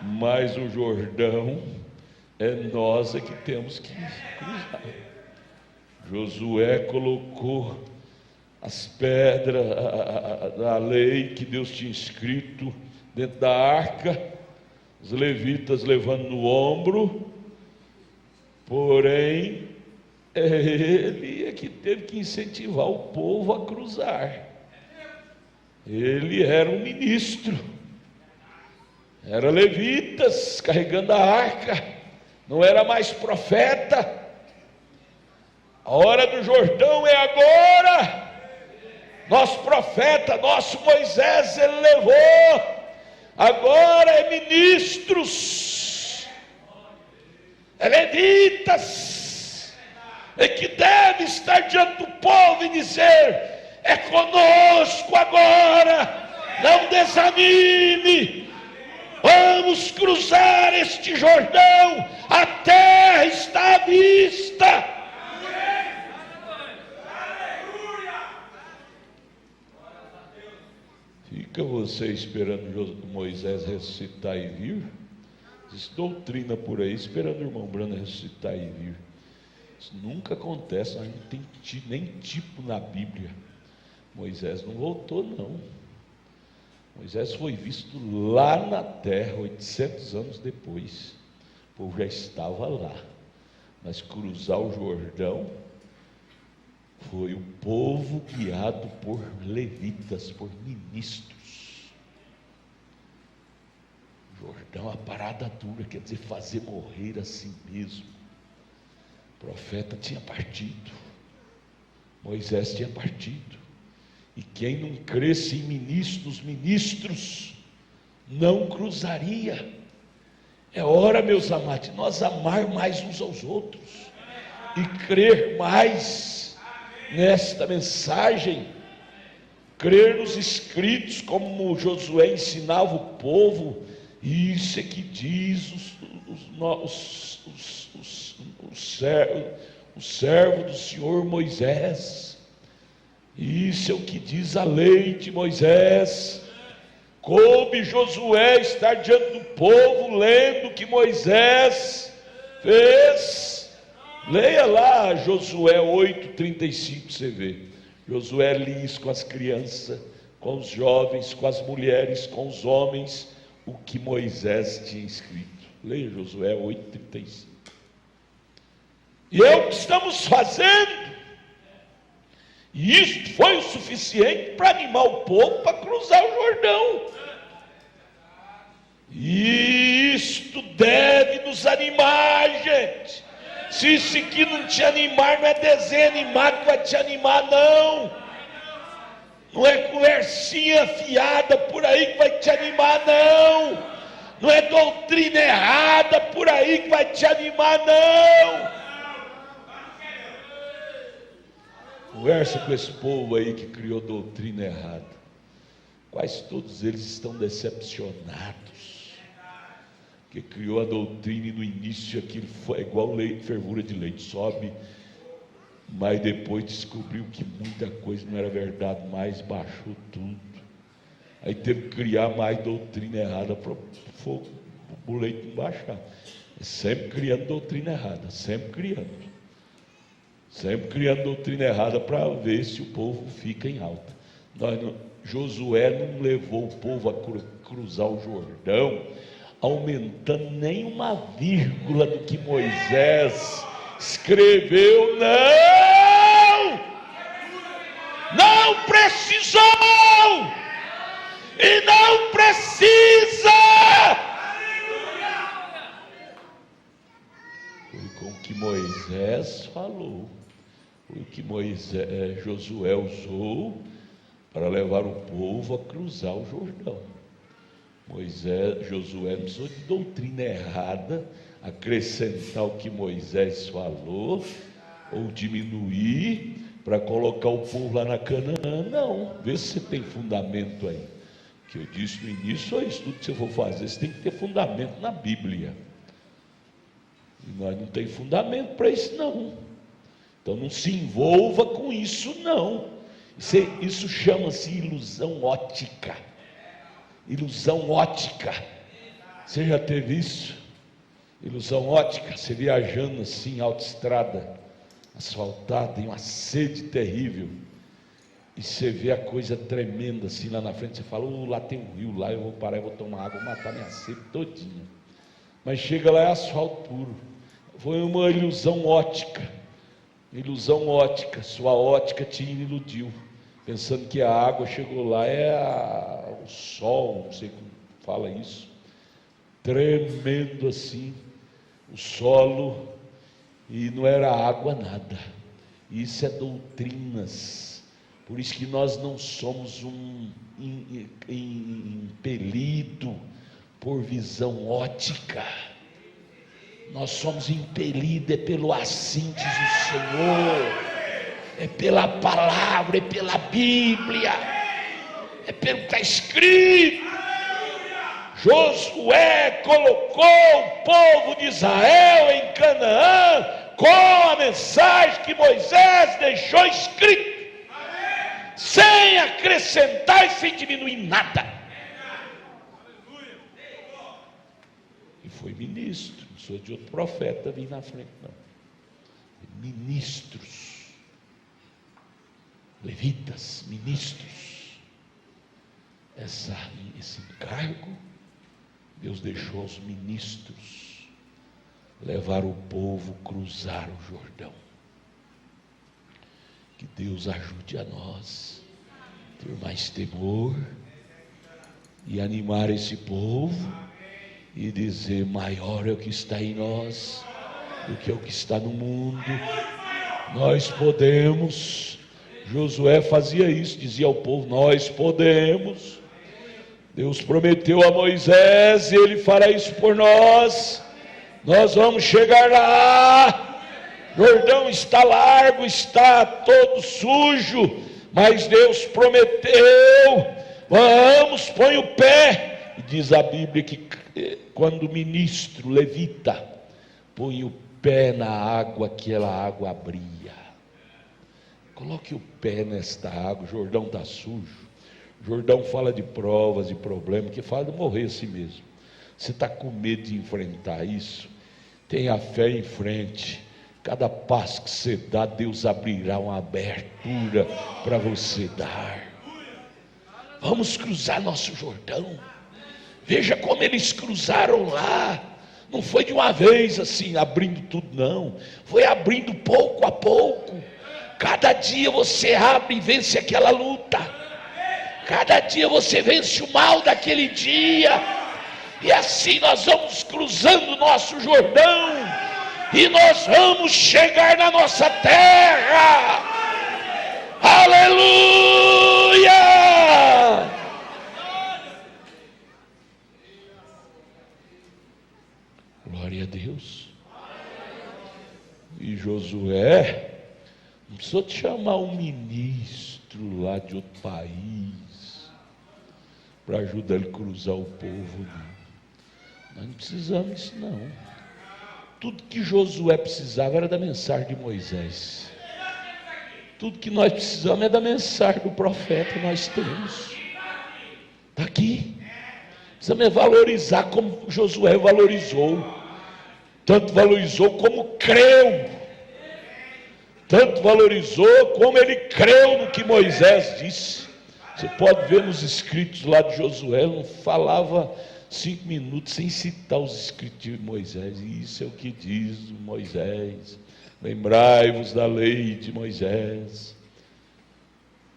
Mas o Jordão é nós que temos que cruzar. Josué colocou as pedras da lei que Deus tinha escrito dentro da arca, os levitas levando no ombro, porém ele é que teve que incentivar o povo a cruzar. Ele era um ministro, era levitas carregando a arca, não era mais profeta. A hora do Jordão é agora. Nosso profeta, nosso Moisés, ele levou. Agora é ministros, é levitas, é que deve estar diante do povo e dizer: é conosco agora, não desanime, vamos cruzar este Jordão, a terra está à vista. Fica você esperando Moisés ressuscitar e vir? Existe doutrina por aí esperando o irmão Branham ressuscitar e vir. Isso nunca acontece, não tem nem tipo na Bíblia. Moisés não voltou, não. Moisés foi visto lá na terra 800 anos depois. O povo já estava lá. Mas cruzar o Jordão foi o povo guiado por levitas, por ministros. Jordão, a parada dura, quer dizer, fazer morrer a si mesmo. O profeta tinha partido, Moisés tinha partido, e quem não cresce em ministros, não cruzaria. É hora, meus amados, de nós amar mais uns aos outros, e crer mais nesta mensagem, crer nos escritos, como Josué ensinava o povo. Isso é que diz o servo do Senhor Moisés. Isso é o que diz a lei de Moisés. Coube Josué estar diante do povo, lendo o que Moisés fez. Leia lá Josué 8:35, você vê. Josué lia isso com as crianças, com os jovens, com as mulheres, com os homens, o que Moisés tinha escrito. Leia Josué 8:35. E é o que estamos fazendo. E isso foi o suficiente para animar o povo para cruzar o Jordão. E isto deve nos animar, gente. Se isso aqui não te animar, não é desenho animado que vai te animar, não. Não é conversinha afiada por aí que vai te animar, não. Não é doutrina errada por aí que vai te animar, não. Conversa com esse povo aí que criou doutrina errada. Quase todos eles estão decepcionados, que criou a doutrina e no início aquilo foi igual fervura de leite, sobe, mas depois descobriu que muita coisa não era verdade mais, baixou tudo. Aí teve que criar mais doutrina errada para o leite não baixar. Sempre criando doutrina errada, sempre criando doutrina errada para ver se o povo fica em alta. Josué não levou o povo a cruzar o Jordão aumentando nem uma vírgula do que Moisés escreveu. Não precisou e não precisa. Foi com o que Moisés falou, foi o que Josué usou para levar o povo a cruzar o Jordão. Josué não precisou de doutrina errada, acrescentar o que Moisés falou, ou diminuir para colocar o povo lá na Canaã, não. Vê se você tem fundamento aí. Que eu disse no início, isso tudo que você for fazer, você tem que ter fundamento na Bíblia. E nós não temos fundamento para isso, não. Então não se envolva com isso, não. Isso chama-se ilusão ótica. Ilusão ótica. Você já teve isso? Ilusão ótica, você viajando assim, autoestrada, asfaltada, em uma sede terrível, e você vê a coisa tremenda assim lá na frente, você fala, lá tem um rio, lá eu vou parar, eu vou tomar água, vou matar minha sede todinha. Mas chega lá, é asfalto puro. Foi uma ilusão ótica. Ilusão ótica, sua ótica te iludiu, pensando que a água chegou lá, o sol, não sei como fala isso, tremendo assim, o solo, e não era água nada. Isso é doutrinas. Por isso que nós não somos impelido por visão ótica. Nós somos impelidos pelo assim diz o Senhor, é pela palavra, é pela Bíblia, é pelo que está escrito. Josué colocou o povo de Israel em Canaã com a mensagem que Moisés deixou escrito, sem acrescentar e sem diminuir nada. E foi ministro, não sou de outro profeta vir na frente, não. Ministros, levitas, ministros, esse encargo Deus deixou aos ministros levar o povo cruzar o Jordão. Que Deus ajude a nós ter mais temor e animar esse povo e dizer: maior é o que está em nós do que o que está no mundo. Nós podemos. Josué fazia isso, dizia ao povo: nós podemos. Deus prometeu a Moisés e Ele fará isso por nós. Nós vamos chegar lá. Jordão está largo, está todo sujo, mas Deus prometeu. Vamos, põe o pé. E diz a Bíblia que quando o ministro levita põe o pé na água, aquela água abria. Coloque o pé nesta água. O Jordão está sujo. O Jordão fala de provas e problemas, que fala de morrer assim mesmo. Você está com medo de enfrentar isso? Tenha fé em frente. Cada passo que você dá, Deus abrirá uma abertura para você dar. Vamos cruzar nosso Jordão. Veja como eles cruzaram lá. Não foi de uma vez assim, abrindo tudo, não. Foi abrindo pouco a pouco. Cada dia você abre e vence aquela luta. Cada dia você vence o mal daquele dia. E assim nós vamos cruzando o nosso Jordão. E nós vamos chegar na nossa terra. Aleluia! Glória a Deus. E Josué não precisou te chamar um ministro lá de outro país para ajudar ele a cruzar o povo, não. Nós não precisamos disso, não. Tudo que Josué precisava era da mensagem de Moisés. Tudo que nós precisamos é da mensagem do profeta. Nós temos. Está aqui. Precisamos valorizar como Josué valorizou. Tanto valorizou como creu. Tanto valorizou como ele creu no que Moisés disse. Você pode ver nos escritos lá de Josué, ele não falava 5 minutos sem citar os escritos de Moisés. E isso é o que diz Moisés. Lembrai-vos da lei de Moisés.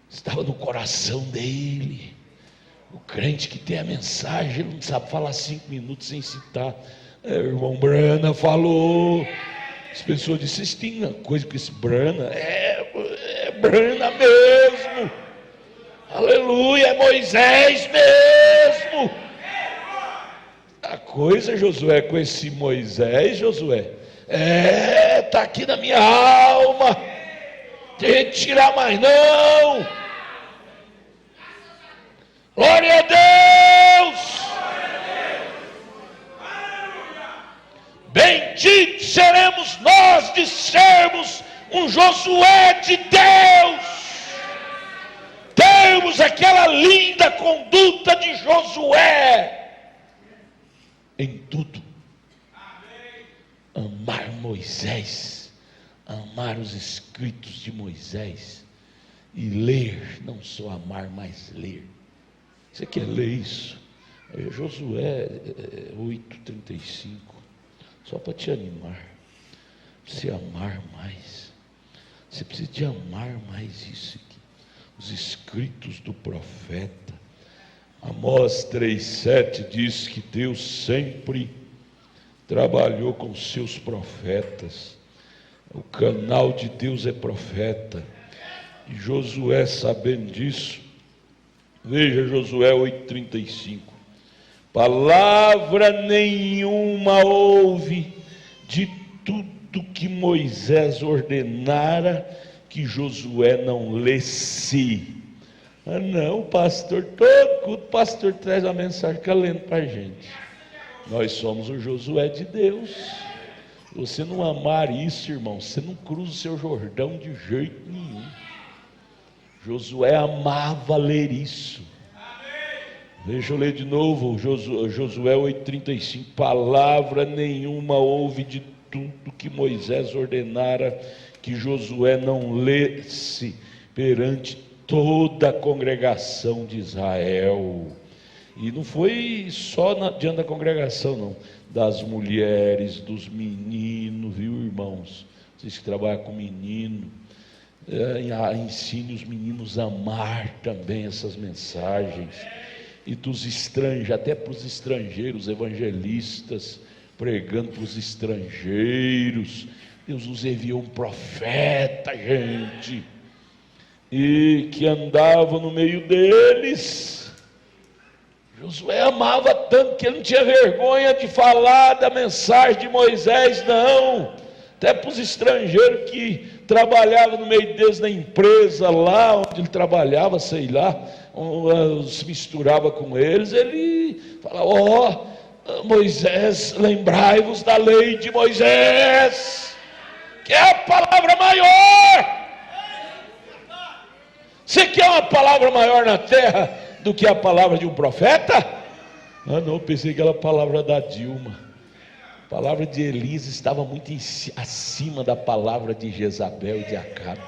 Estava no coração dele. O crente que tem a mensagem, ele não sabe falar 5 minutos sem citar. O irmão Brana falou. As pessoas dizem: vocês têm uma coisa com esse Brana? É Brana mesmo. Aleluia, é Moisés mesmo. A coisa, Josué, com esse Moisés, Josué, está aqui na minha alma. Tem que tirar mais não. Glória a Deus. Benditos seremos nós de sermos um Josué de Deus. Temos aquela linda conduta de Josué. Em tudo. Amar Moisés. Amar os escritos de Moisés. E ler, não só amar, mas ler. Você quer ler isso? Josué 8:35. Só para te animar. Você amar mais. Você precisa de amar mais isso aqui. Os escritos do profeta. Amós 3:7 diz que Deus sempre trabalhou com seus profetas. O canal de Deus é profeta. E Josué, sabendo disso, veja Josué 8:35. Palavra nenhuma houve de tudo que Moisés ordenara que Josué não lesse. Não, pastor, todo culto, o pastor traz a mensagem, fica lendo para a gente. Nós somos o Josué de Deus. Se você não amar isso, irmão, você não cruza o seu Jordão de jeito nenhum. Josué amava ler isso. Deixa eu ler de novo, Josué 8:35. Palavra nenhuma houve de tudo que Moisés ordenara que Josué não lesse perante toda a congregação de Israel. E não foi só diante da congregação, não. Das mulheres, dos meninos, viu, irmãos? Vocês que trabalham com menino, ensine os meninos a amar também essas mensagens. E dos estrangeiros, até para os estrangeiros, evangelistas, pregando para os estrangeiros. Deus nos enviou um profeta, gente, e que andava no meio deles. Josué amava tanto que ele não tinha vergonha de falar da mensagem de Moisés, não. Até para os estrangeiros que trabalhavam no meio deles na empresa lá onde ele trabalhava, sei lá, se misturava com eles, ele falava: Moisés, lembrai-vos da lei de Moisés, que é a palavra maior. Você quer uma palavra maior na terra do que a palavra de um profeta? Ah não, pensei que era a palavra da Dilma. A palavra de Elias estava muito acima da palavra de Jezabel e de Acabe.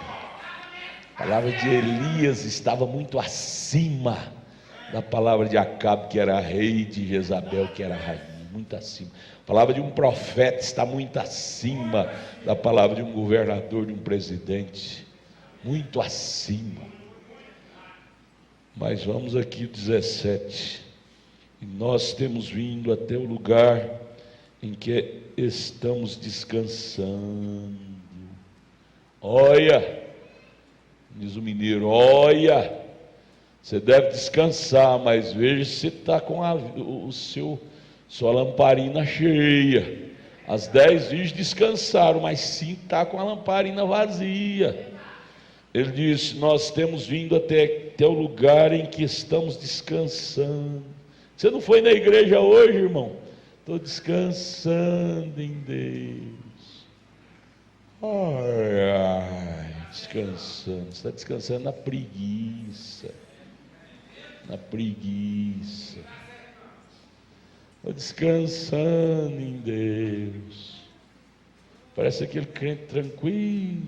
A palavra de Elias estava muito acima da palavra de Acabe, que era rei, de Jezabel, que era rainha, muito acima. A palavra de um profeta está muito acima da palavra de um governador, de um presidente, muito acima. Mas vamos aqui, 17. E nós temos vindo até o lugar em que estamos descansando. Olha, diz o mineiro, olha, você deve descansar, mas veja se você está com sua lamparina cheia. As 10 virgens descansaram, mas 5 está com a lamparina vazia. Ele diz: nós temos vindo até o lugar em que estamos descansando. Você não foi na igreja hoje, irmão? Estou descansando em Deus. Ai, descansando. Você está descansando na preguiça. Na preguiça. Estou descansando em Deus. Parece aquele crente tranquilo.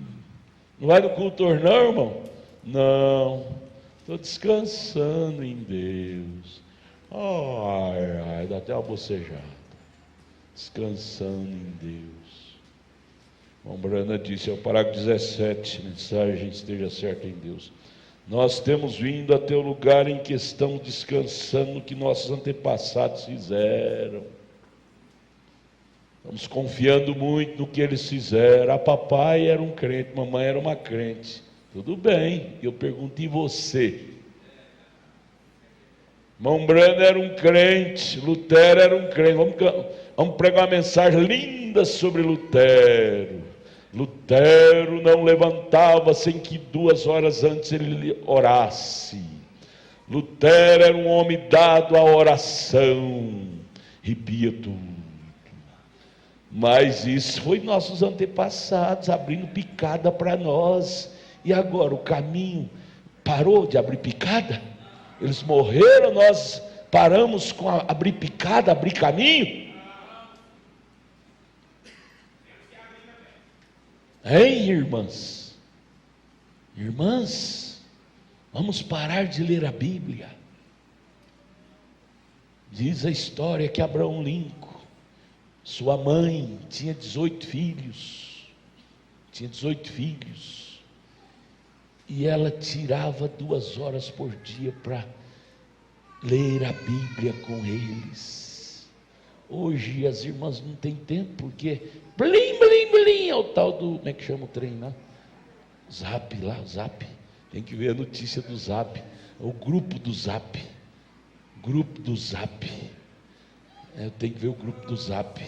Não vai no culto hoje não, irmão? Não. Estou descansando em Deus. Ai, dá até uma bocejada. Descansando em Deus. Irmão Brana disse, é o parágrafo 17, mensagem esteja certa em Deus. Nós temos vindo até o lugar em que estamos descansando no que nossos antepassados fizeram. Estamos confiando muito no que eles fizeram. A papai era um crente, mamãe era uma crente. Tudo bem, eu pergunto, e você? Irmão Brana era um crente, Lutero era um crente. Vamos pregar uma mensagem linda sobre Lutero. Lutero não levantava sem que 2 horas antes ele orasse. Lutero era um homem dado à oração, arrepia tudo. Mas isso foi nossos antepassados abrindo picada para nós. E agora o caminho parou de abrir picada? Eles morreram, nós paramos com abrir picada, abrir caminho? Hein, irmãs? Irmãs, vamos parar de ler a Bíblia. Diz a história que Abraão Lincoln, sua mãe, tinha 18 filhos. E ela tirava 2 horas por dia para ler a Bíblia com eles. Hoje as irmãs não têm tempo, porque blim, blim, blim, é o tal do, como é que chama o trem lá? Zap lá, o Zap. Tem que ver a notícia do Zap. O grupo do Zap. Grupo do Zap. Eu tenho que ver o grupo do Zap.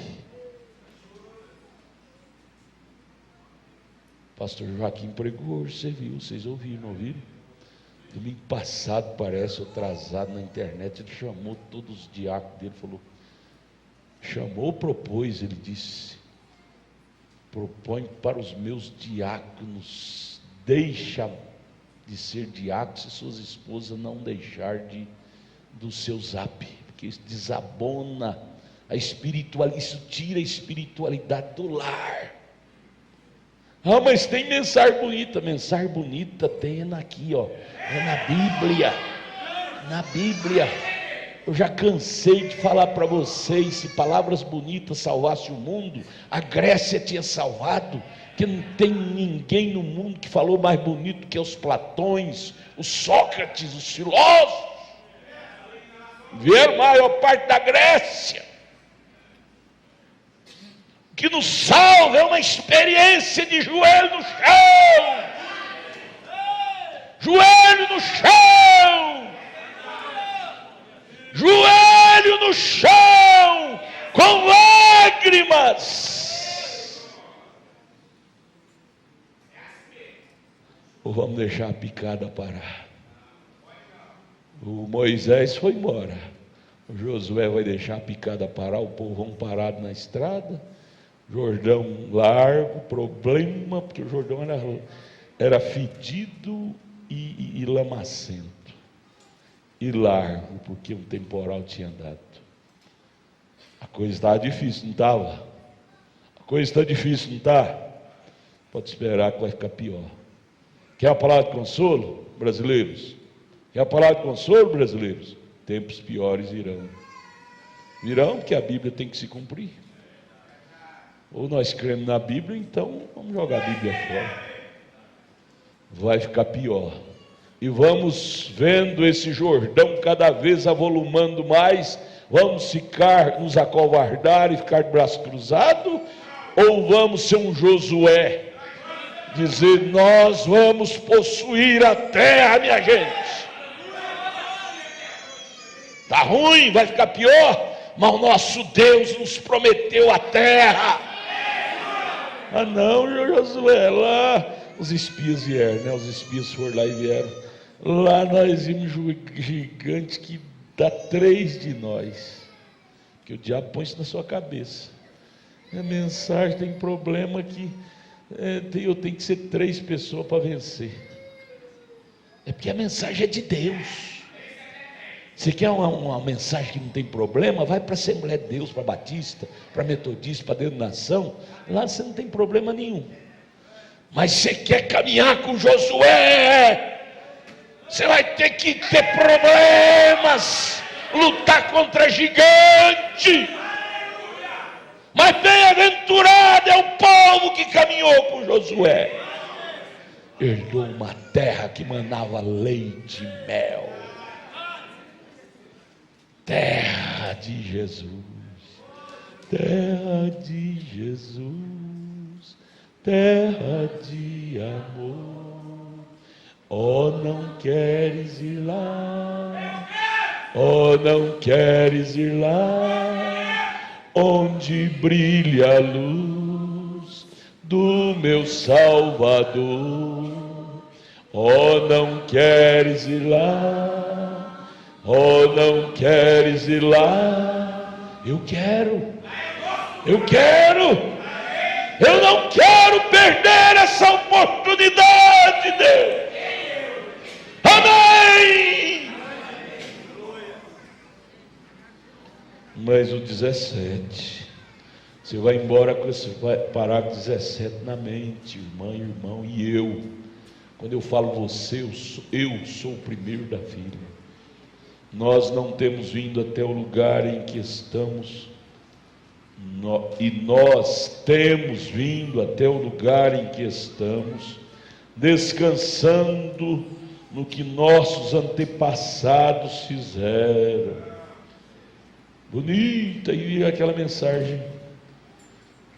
Pastor Joaquim pregou hoje, você viu, vocês ouviram, não ouviram? Domingo passado, parece, atrasado na internet, ele chamou todos os diáconos dele, falou, chamou, propôs, ele disse, propõe para os meus diáconos, deixa de ser diácono se suas esposas não deixar do seu Zap, porque isso desabona a espiritualidade, isso tira a espiritualidade do lar. Ah, mas tem mensagem bonita tem aqui, ó, é na Bíblia. Eu já cansei de falar para vocês, se palavras bonitas salvassem o mundo, a Grécia tinha salvado, que não tem ninguém no mundo que falou mais bonito que os Platões, os Sócrates, os filósofos. Vieram a maior parte da Grécia. O que nos salva é uma experiência de joelho no chão. Joelho no chão. Joelho no chão, com lágrimas. Ou vamos deixar a picada parar? O Moisés foi embora, o Josué vai deixar a picada parar, o povo parado na estrada, Jordão largo, problema, porque o Jordão era fedido e lamacento, e largo, porque um temporal tinha dado. A coisa estava difícil, não estava? A coisa está difícil, não está? Pode esperar que vai ficar pior. Quer a palavra de consolo, brasileiros? Quer a palavra de consolo, brasileiros? Tempos piores virão. Virão, porque a Bíblia tem que se cumprir. Ou nós cremos na Bíblia, então vamos jogar a Bíblia fora. Vai ficar pior. E vamos vendo esse Jordão cada vez avolumando mais. Vamos ficar, nos acovardar e ficar de braço cruzado? Ou vamos ser um Josué? Dizer, nós vamos possuir a terra, minha gente. Está ruim, vai ficar pior, mas o nosso Deus nos prometeu a terra. Ah não, Josué, lá os espias vieram, né? Os espias foram lá e vieram. Lá nós vimos gigantes que dá 3 de nós. Que o diabo põe isso na sua cabeça. A mensagem tem problema que eu tenho que ser 3 pessoas para vencer. É porque a mensagem é de Deus. Você quer uma mensagem que não tem problema? Vai para a Assembleia de Deus, para Batista, para Metodista, para Denominação. Lá você não tem problema nenhum. Mas você quer caminhar com Josué? Você vai ter que ter problemas, lutar contra gigante. Mas bem-aventurado é o povo que caminhou com Josué. Herdou uma terra que manava leite e mel. Terra de Jesus, terra de Jesus, terra de amor. Oh, não queres ir lá, oh, não queres ir lá, onde brilha a luz do meu Salvador. Oh, não queres ir lá, oh, não queres ir lá? Eu quero, eu não quero perder essa oportunidade, Deus. Amém. Mas o 17, você vai embora com esse parágrafo 17 na mente, irmã, irmão, e eu. Quando eu falo você, eu sou o primeiro da fila. Nós não temos vindo até o lugar em que estamos, e nós temos vindo até o lugar em que estamos, descansando no que nossos antepassados fizeram. Bonita, e aquela mensagem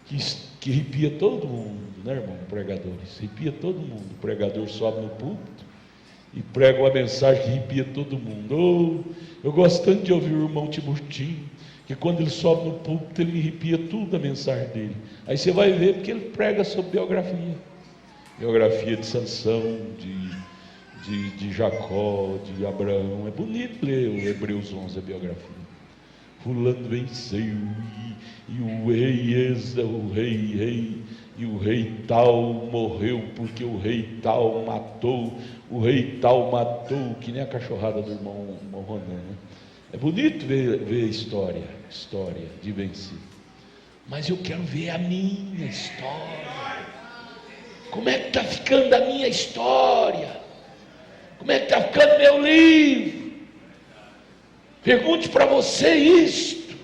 que arrepia todo mundo, né, irmão? Pregadores, arrepia todo mundo. O pregador sobe no púlpito e prega uma mensagem que arrepia todo mundo. Eu gosto tanto de ouvir o irmão Tiburtinho, que quando ele sobe no púlpito, ele me arrepia tudo a mensagem dele. Aí você vai ver, porque ele prega sobre biografia de Sansão, de Jacó, de Abraão. É bonito ler o Hebreus 11, a biografia. Fulano venceu, e o rei tal morreu, porque o rei tal matou, que nem a cachorrada do irmão Ronan, né? É bonito ver história de vencer, mas eu quero ver a minha história. Como é que está ficando a minha história? Como é que está ficando meu livro? Pergunte para você isto.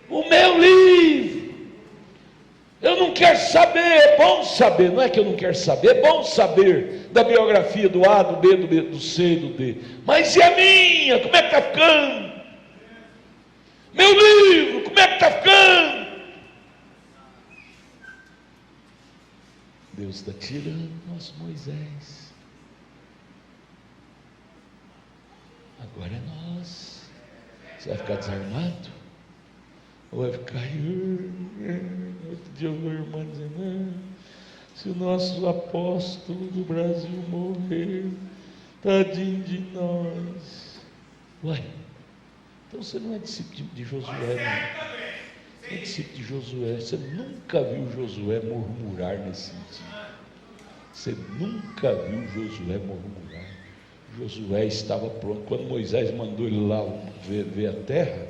O meu livro Eu não quero saber, é bom saber, não é que eu não quero saber, é bom saber da biografia do A, do B, do C, do D. Mas e a minha? Como é que está ficando? Meu livro, como é que está ficando? Deus está tirando nosso Moisés. Agora é nós. Você vai ficar desarmado? Ou vai ficar... Outro dia eu vi uma irmã dizendo, se o nosso apóstolo do Brasil morrer, tadinho de nós. Uai, então você não é discípulo de Josué, não. Você é discípulo de Josué. Você nunca viu Josué murmurar nesse sentido. Você nunca viu Josué murmurar. Josué estava pronto. Quando Moisés mandou ele lá ver a terra,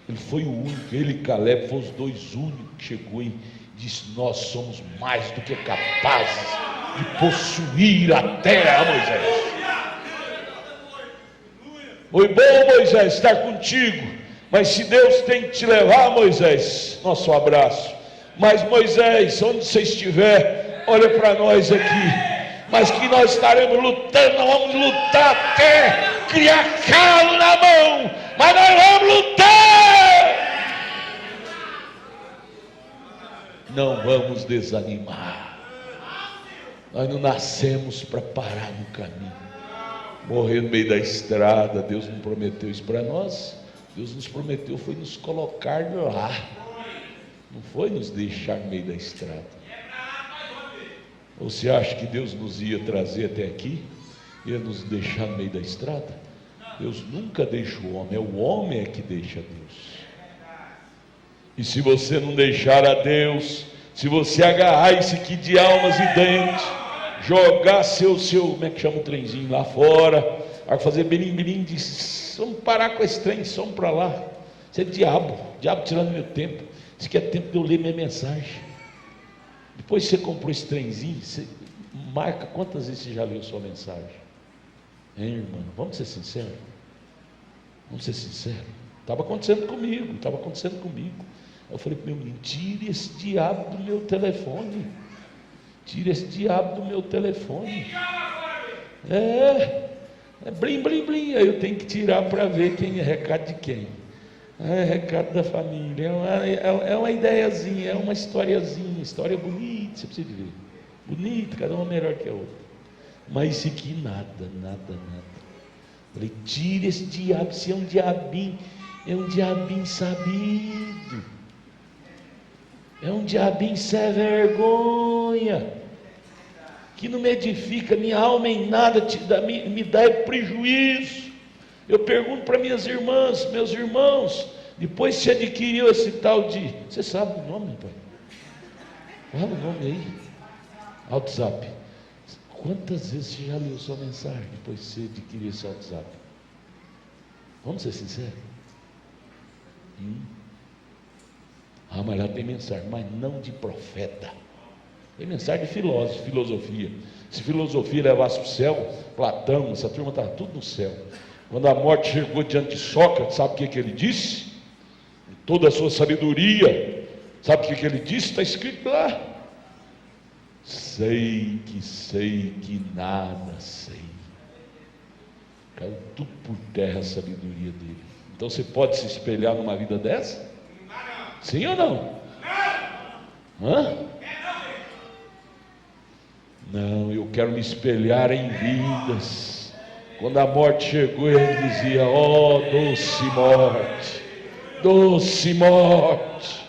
ele foi o único, ele e Caleb foram os dois únicos que chegou e disse: nós somos mais do que capazes de possuir a terra, Moisés. Foi bom, Moisés, estar contigo, mas se Deus tem que te levar, Moisés, nosso abraço. Mas Moisés, onde você estiver, olha para nós aqui, mas que nós estaremos lutando, nós vamos lutar até criar calo na mão, mas nós vamos lutar, não vamos desanimar. Nós não nascemos para parar no caminho, morrer no meio da estrada. Deus não prometeu isso para nós. Deus nos prometeu foi nos colocar lá, não foi nos deixar no meio da estrada. Ou você acha que Deus nos ia trazer até aqui, ia nos deixar no meio da estrada? Deus nunca deixa o homem, é o homem que deixa Deus. E se você não deixar a Deus, se você agarrar esse aqui de almas e dentes, jogar seu, como é que chama o trenzinho lá fora, vai fazer birim, diz, vamos parar com esse trem, vamos para lá. Isso é diabo tirando meu tempo. Isso aqui é tempo de eu ler minha mensagem. Depois que você comprou esse trenzinho, você marca quantas vezes você já leu sua mensagem. Hein, irmão? Vamos ser sinceros? Vamos ser sinceros? Estava acontecendo comigo. Eu falei para o meu menino: tire esse diabo do meu telefone. Tire esse diabo do meu telefone. É blim. Aí eu tenho que tirar para ver quem é recado de quem. É recado da família. É uma ideiazinha, é uma historiazinha. História bonita, você precisa de ver. Bonita, cada uma melhor que a outra. Mas isso aqui nada. Falei: tire esse diabo. Se é um diabinho sabido. É um diabinho sem vergonha, que não me edifica minha alma em nada, me dá prejuízo. Eu pergunto para minhas irmãs, meus irmãos, depois você adquiriu esse tal de, você sabe o nome, pai? Fala o nome aí, WhatsApp. Quantas vezes você já leu sua mensagem depois que você adquiriu esse WhatsApp? Vamos ser sinceros? Mas lá tem mensagem, mas não de profeta. Tem mensagem de filósofo, filosofia. Se filosofia levasse para o céu, Platão, essa turma estava tudo no céu. Quando a morte chegou diante de Sócrates, sabe o que ele disse? Em toda a sua sabedoria, sabe o que ele disse? Está escrito lá: sei que nada sei. Caiu tudo por terra a sabedoria dele. Então você pode se espelhar numa vida dessa? Sim ou não? Não, eu quero me espelhar em vidas. Quando a morte chegou, ele dizia: ó, doce morte.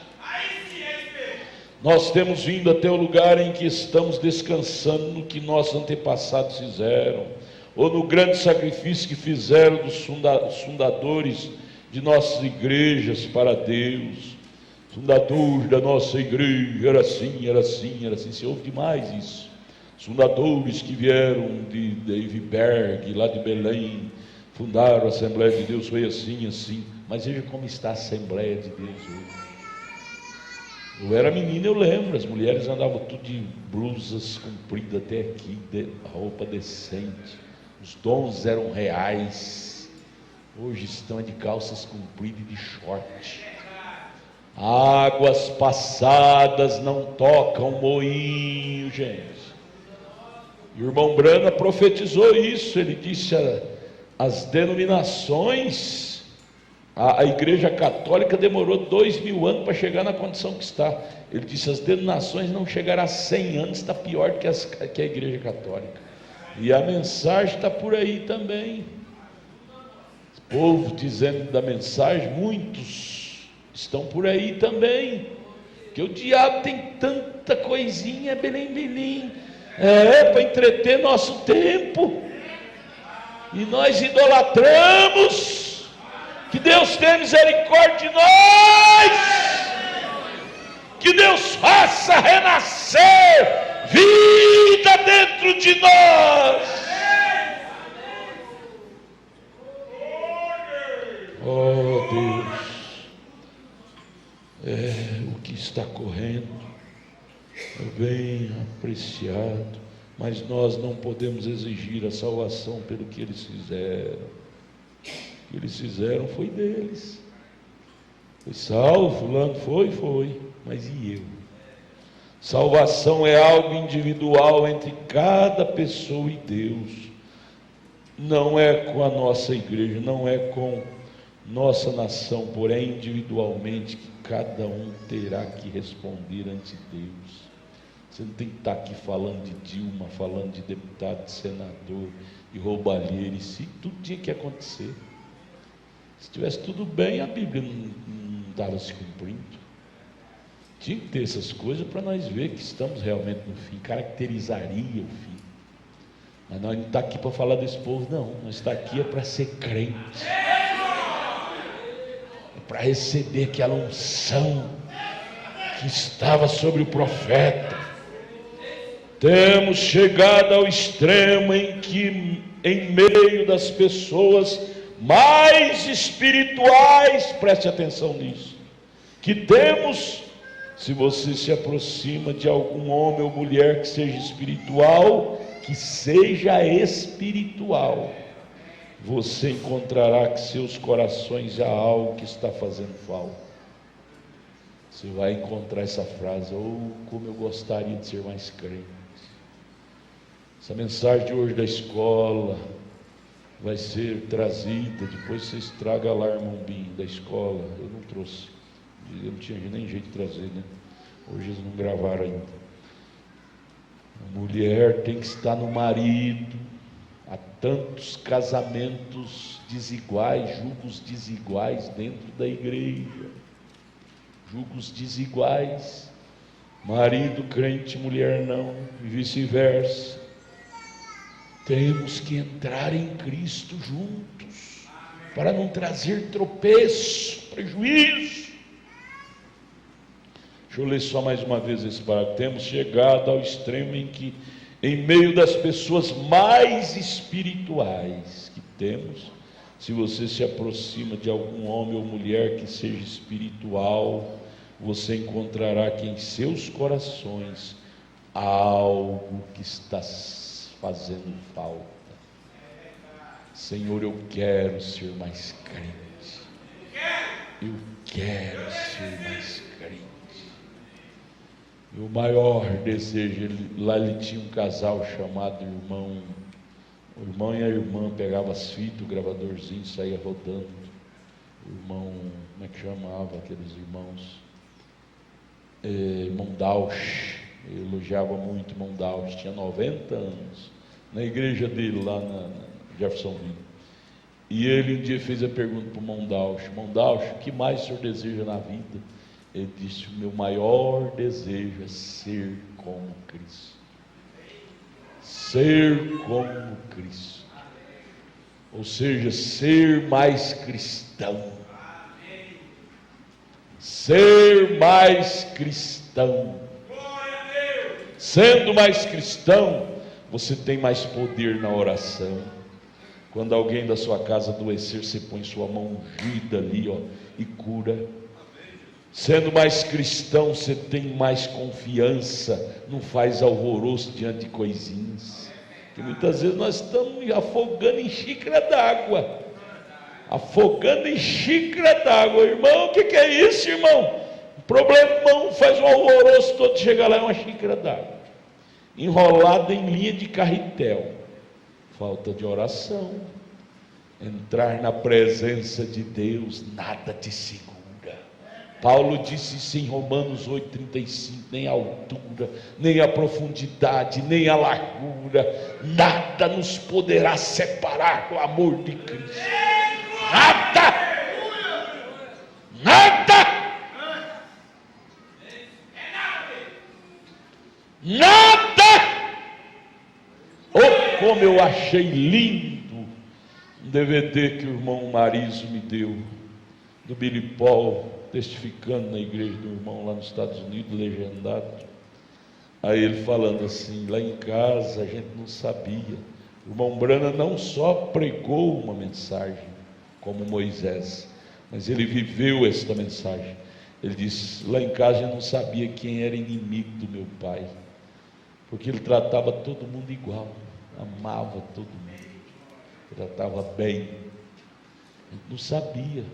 Nós temos vindo até o lugar em que estamos descansando no que nossos antepassados fizeram, ou no grande sacrifício que fizeram dos fundadores de nossas igrejas para Deus. Fundadores da nossa igreja, era assim, você ouve demais isso. Os fundadores que vieram de Wittenberg, lá de Belém, fundaram a Assembleia de Deus, foi assim. Mas veja como está a Assembleia de Deus hoje. Eu era menino, eu lembro, as mulheres andavam tudo de blusas compridas até aqui, roupa decente. Os dons eram reais. Hoje estão de calças compridas e de short. Águas passadas não tocam moinho, gente. O irmão Brana profetizou isso. Ele disse: as denominações, a igreja católica demorou 2000 anos para chegar na condição que está. Ele disse: as denominações não chegarão a 100 anos, está pior do que a igreja católica. E a mensagem está por aí também. O povo dizendo da mensagem, muitos estão por aí também, que o diabo tem tanta coisinha, belim, para entreter nosso tempo, e nós idolatramos. Que Deus tenha misericórdia de nós, que Deus faça renascer vida dentro de nós. Oh Deus, o que está correndo é bem apreciado, mas nós não podemos exigir a salvação pelo que eles fizeram. O que eles fizeram foi deles. Foi salvo, fulano foi, mas e eu? Salvação é algo individual entre cada pessoa e Deus. Não é com a nossa igreja, não é com nossa nação, porém individualmente, que cada um terá que responder ante Deus. Você não tem que estar aqui falando de Dilma, falando de deputado, de senador, de roubalheiro, e se tudo tinha que acontecer. Se tivesse tudo bem, a Bíblia não estava se cumprindo. Tinha que ter essas coisas para nós ver que estamos realmente no fim, caracterizaria o fim. Mas nós não estamos aqui para falar desse povo, não. Nós estamos aqui para ser crente, para receber aquela unção que estava sobre o profeta. Temos chegado ao extremo em que, em meio das pessoas mais espirituais, preste atenção nisso, que temos, se você se aproxima de algum homem ou mulher que seja espiritual, você encontrará que seus corações há algo que está fazendo falta. Você vai encontrar essa frase: oh, como eu gostaria de ser mais crente. Essa mensagem de hoje da escola vai ser trazida, depois vocês tragam lá, irmão Binho, da escola. Eu não trouxe, eu não tinha nem jeito de trazer, né? Hoje eles não gravaram ainda. A mulher tem que estar no marido. Há tantos casamentos desiguais, julgos desiguais dentro da igreja, julgos desiguais, marido crente, mulher não, e vice-versa. Temos que entrar em Cristo juntos, para não trazer tropeço, prejuízo. Deixa eu ler só mais uma vez esse parágrafo. Temos chegado ao extremo em que, em meio das pessoas mais espirituais que temos, se você se aproxima de algum homem ou mulher que seja espiritual, você encontrará que em seus corações há algo que está fazendo falta. Senhor, eu quero ser mais crente. Eu quero ser mais crente. E o maior desejo, lá ele tinha um casal chamado irmão. O irmão e a irmã pegavam as fitas, o gravadorzinho saía rodando. O irmão, como é que chamava aqueles irmãos? Irmão Dausch. Eu elogiava muito o irmão Dausch, tinha 90 anos, na igreja dele lá na Jeffersonville. E ele um dia fez a pergunta para o irmão Dausch: irmão Dausch, o que mais o senhor deseja na vida? Ele disse: o meu maior desejo é ser como Cristo. Ser como Cristo, ou seja, ser mais cristão. Ser mais cristão. Sendo mais cristão, você tem mais poder na oração. Quando alguém da sua casa adoecer, você põe sua mão ungida ali, e cura. Sendo mais cristão, você tem mais confiança, não faz alvoroço diante de coisinhas. Porque muitas vezes nós estamos afogando em xícara d'água. Afogando em xícara d'água. Irmão, o que é isso, irmão? O problemão faz um alvoroço todo, chega lá é uma xícara d'água, enrolada em linha de carretel. Falta de oração. Entrar na presença de Deus, nada te segura. Paulo disse isso em Romanos 8,35, nem a altura, nem a profundidade, nem a largura, nada nos poderá separar do amor de Cristo. Nada! Nada! Nada! Oh, como eu achei lindo um DVD que o irmão Marizo me deu, do Billy Paul, testificando na igreja do irmão lá nos Estados Unidos, legendado. Aí ele falando assim: lá em casa a gente não sabia. O irmão Brana não só pregou uma mensagem como Moisés, mas ele viveu esta mensagem. Ele disse: lá em casa a gente não sabia quem era inimigo do meu pai, porque ele tratava todo mundo igual, amava todo mundo, tratava bem. A gente não sabia.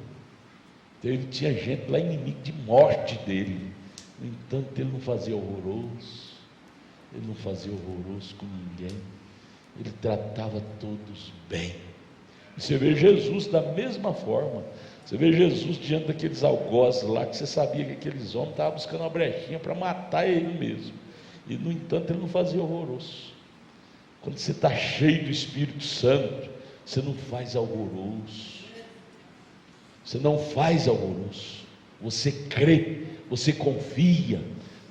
Tinha gente lá inimigo de morte dele. No entanto, ele não fazia horroroso. Ele não fazia horroroso com ninguém. Ele tratava todos bem. E você vê Jesus da mesma forma. Você vê Jesus diante daqueles algozes lá, que você sabia que aqueles homens estavam buscando uma brechinha para matar ele mesmo. E no entanto, ele não fazia horroroso. Quando você está cheio do Espírito Santo, você não faz alvoroço. Você não faz alvoroço, você crê, você confia,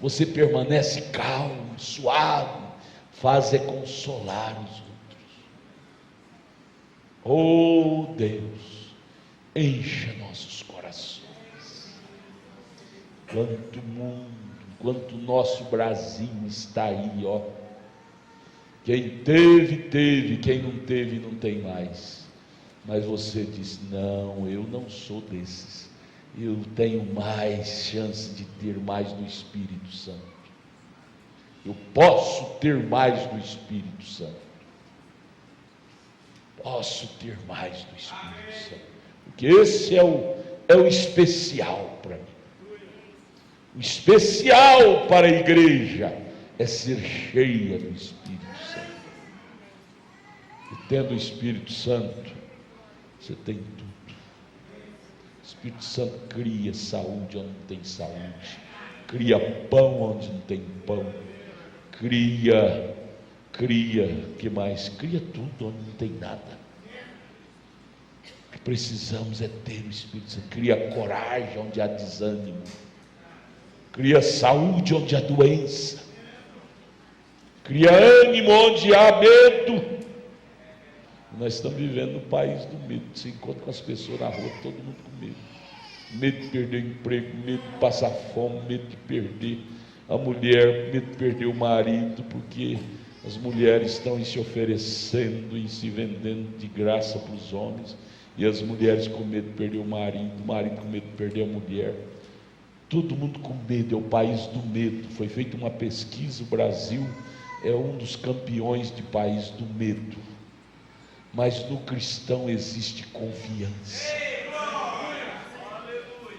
você permanece calmo, suave, faz é consolar os outros. Oh Deus, encha nossos corações. Quanto mundo, quanto nosso Brasil está aí, ó. Quem teve, quem não teve, não tem mais. Mas você diz: não, eu não sou desses. Eu tenho mais chance de ter mais do Espírito Santo. Eu posso ter mais do Espírito Santo. Posso ter mais do Espírito Santo. Porque esse é o especial para mim. O especial para a igreja é ser cheia do Espírito Santo. E tendo o Espírito Santo, você tem tudo. O Espírito Santo cria saúde onde não tem saúde, cria pão onde não tem pão, cria, que mais? Cria tudo onde não tem nada. O que precisamos é ter o Espírito Santo. Cria coragem onde há desânimo, cria saúde onde há doença, cria ânimo onde há medo. Nós estamos vivendo no país do medo. Você encontra com as pessoas na rua, todo mundo com medo. Medo de perder o emprego, medo de passar fome, medo de perder a mulher, medo de perder o marido, porque as mulheres estão se oferecendo e se vendendo de graça para os homens, e as mulheres com medo de perder o marido com medo de perder a mulher. Todo mundo com medo, é o país do medo. Foi feita uma pesquisa, o Brasil é um dos campeões de país do medo. Mas no cristão existe confiança.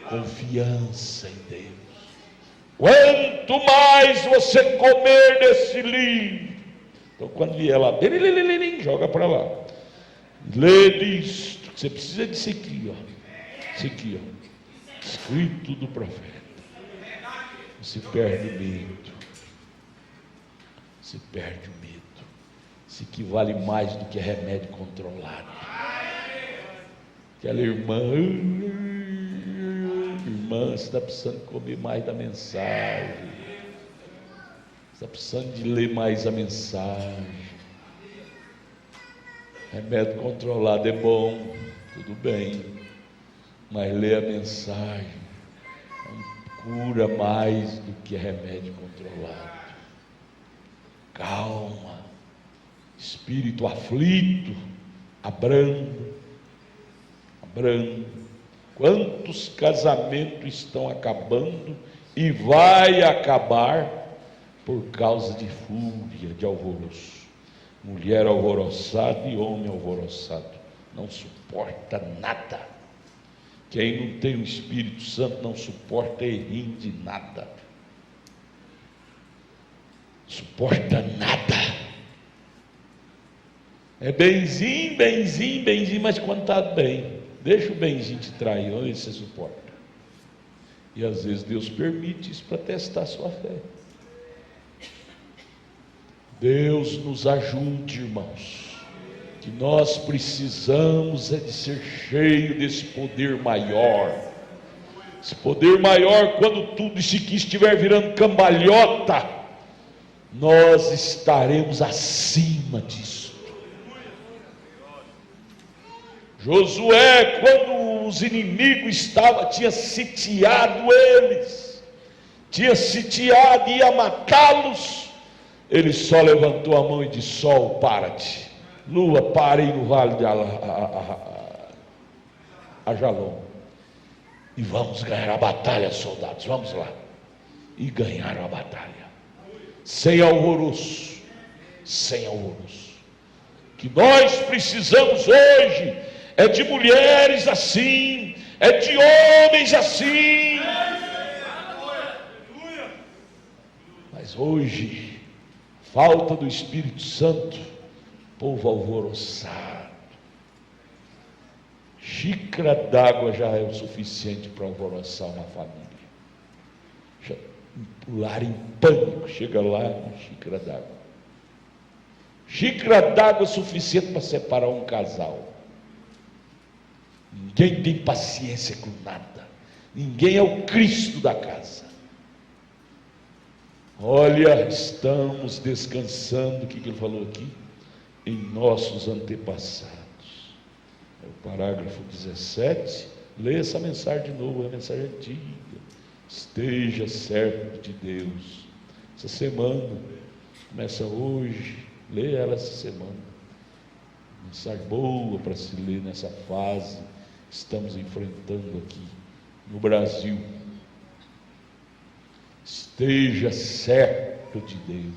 Confiança em Deus. Quanto mais você comer desse livro, então quando vier lá, joga para lá. Lê isto. Você precisa disso aqui, ó. Isso aqui, ó. Escrito do profeta. Você perde o medo. Você perde o medo. Isso equivale mais do que remédio controlado. Aquela irmã, você está precisando comer mais da mensagem, você está precisando de ler mais a mensagem. Remédio controlado é bom, tudo bem, mas ler a mensagem cura mais do que remédio controlado. Calma. Espírito aflito, abrando. Quantos casamentos estão acabando e vai acabar por causa de fúria, de alvoroço. Mulher alvoroçada e homem alvoroçado, não suporta nada. Quem não tem o Espírito Santo não suporta errinho de nada. Suporta nada. É benzinho, benzinho, benzinho, mas quando está bem, deixa o benzinho te trair, olha se você suporta. E às vezes Deus permite isso para testar a sua fé. Deus nos ajude, irmãos, que nós precisamos é de ser cheio desse poder maior. Esse poder maior, quando tudo isso aqui estiver virando cambalhota, nós estaremos acima disso. Josué, quando os inimigos tinha sitiado eles, tinha sitiado e ia matá-los, ele só levantou a mão e disse: sol, para-te, lua, parem no vale de Ajalon, e vamos ganhar a batalha, soldados, vamos lá. E ganharam a batalha, sem alvoroço, sem alvoroço. Que nós precisamos hoje é de mulheres assim, é de homens assim. Mas hoje, falta do Espírito Santo, povo alvoroçado. Xícara d'água já é o suficiente para alvoroçar uma família. Pular em pânico, chega lá, uma xícara d'água. Xícara d'água é suficiente para separar um casal. Ninguém tem paciência com nada. Ninguém é o Cristo da casa. Olha, estamos descansando, o que ele falou aqui? Em nossos antepassados. É o parágrafo 17. Leia essa mensagem de novo, é a mensagem antiga. Esteja certo de Deus. Essa semana, começa hoje, leia ela essa semana. Mensagem boa para se ler nessa fase que estamos enfrentando aqui no Brasil. Esteja certo de Deus.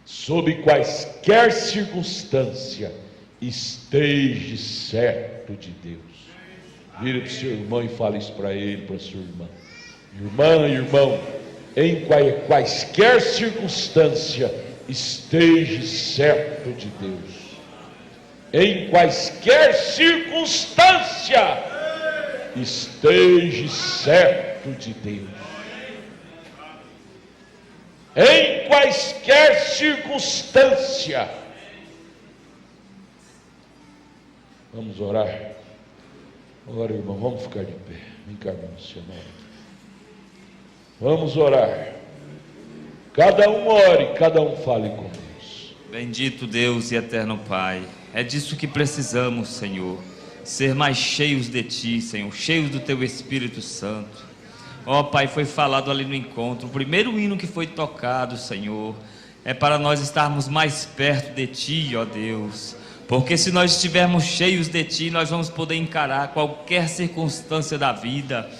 Sob quaisquer circunstância, esteja certo de Deus. Vire para o seu irmão e fale isso para ele, para a sua irmã. Irmã, irmão, em quaisquer circunstância, esteja certo de Deus. Em quaisquer circunstância, esteja certo de Deus. Em quaisquer circunstância. Vamos orar. Ora, irmão, vamos ficar de pé. Vem cá, meu missionário. Vamos orar. Cada um ore, cada um fale com Deus. Bendito Deus e eterno Pai, é disso que precisamos, Senhor. Ser mais cheios de Ti, Senhor, cheios do Teu Espírito Santo. Ó Pai, foi falado ali no encontro, o primeiro hino que foi tocado, Senhor, é para nós estarmos mais perto de Ti, ó Deus. Porque se nós estivermos cheios de Ti, nós vamos poder encarar qualquer circunstância da vida.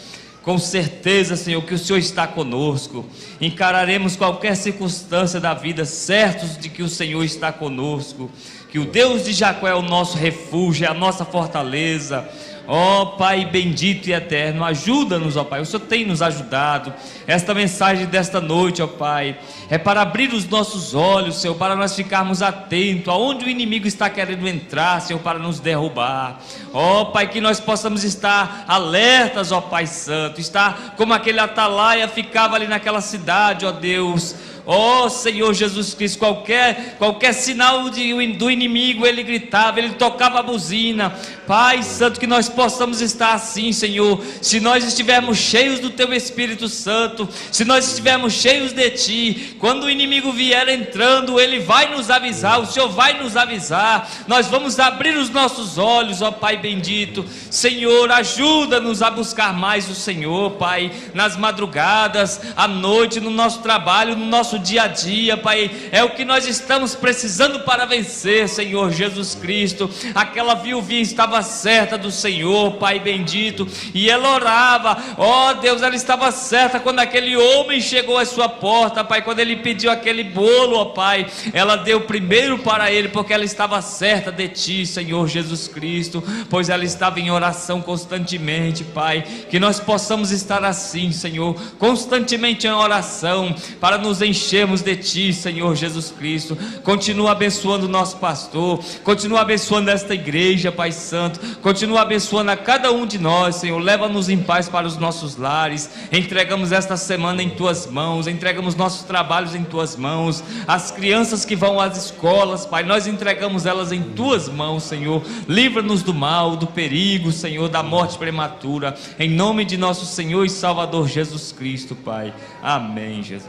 Com certeza, Senhor, que o Senhor está conosco. Encararemos qualquer circunstância da vida, certos de que o Senhor está conosco. Que o Deus de Jacó é o nosso refúgio, é a nossa fortaleza. Ó Pai bendito e eterno, ajuda-nos, ó Pai, o Senhor tem nos ajudado. Esta mensagem desta noite, ó Pai, é para abrir os nossos olhos, Senhor, para nós ficarmos atentos aonde o inimigo está querendo entrar, Senhor, para nos derrubar. Ó Pai, que nós possamos estar alertas, ó Pai Santo, estar como aquele atalaia ficava ali naquela cidade, ó Deus. Ó Senhor Jesus Cristo, qualquer sinal do inimigo, ele gritava, ele tocava a buzina. Pai Santo, que nós possamos estar assim, Senhor, se nós estivermos cheios do Teu Espírito Santo, se nós estivermos cheios de Ti, quando o inimigo vier entrando, ele vai nos avisar, o Senhor vai nos avisar, nós vamos abrir os nossos olhos, ó Pai bendito. Senhor, ajuda-nos a buscar mais o Senhor, Pai, nas madrugadas, à noite, no nosso trabalho, no nosso nosso dia a dia, Pai, é o que nós estamos precisando para vencer, Senhor Jesus Cristo. Aquela viuvinha estava certa do Senhor, Pai bendito, e ela orava, ó Deus, ela estava certa quando aquele homem chegou à sua porta, Pai, quando ele pediu aquele bolo, ó Pai, ela deu primeiro para ele, porque ela estava certa de Ti, Senhor Jesus Cristo, pois ela estava em oração constantemente, Pai. Que nós possamos estar assim, Senhor, constantemente em oração, para nos enchermos de Ti, Senhor Jesus Cristo. Continua abençoando o nosso pastor, continua abençoando esta igreja, Pai Santo, continua abençoando a cada um de nós, Senhor. Leva-nos em paz para os nossos lares. Entregamos esta semana em Tuas mãos, entregamos nossos trabalhos em Tuas mãos, as crianças que vão às escolas, Pai, nós entregamos elas em Tuas mãos, Senhor. Livra-nos do mal, do perigo, Senhor, da morte prematura, em nome de nosso Senhor e Salvador Jesus Cristo, Pai. Amém, Jesus.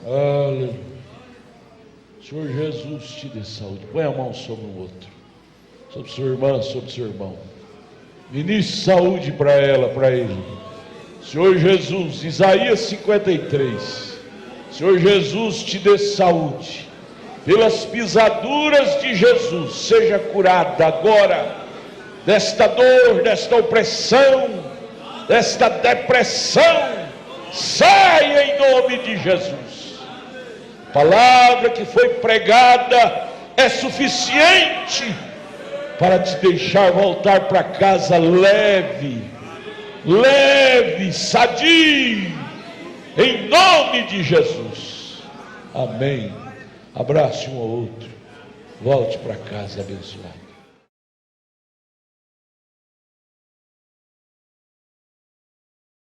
Aleluia. Senhor Jesus, te dê saúde. Põe a mão sobre o outro, sobre sua irmã, sobre seu irmão. Ministre saúde para ela, para ele. Senhor Jesus, Isaías 53. Senhor Jesus, te dê saúde. Pelas pisaduras de Jesus, seja curada agora desta dor, desta opressão, desta depressão. Saia em nome de Jesus. A palavra que foi pregada é suficiente para te deixar voltar para casa leve, sadio, em nome de Jesus. Amém. Abrace um ao outro. Volte para casa abençoado.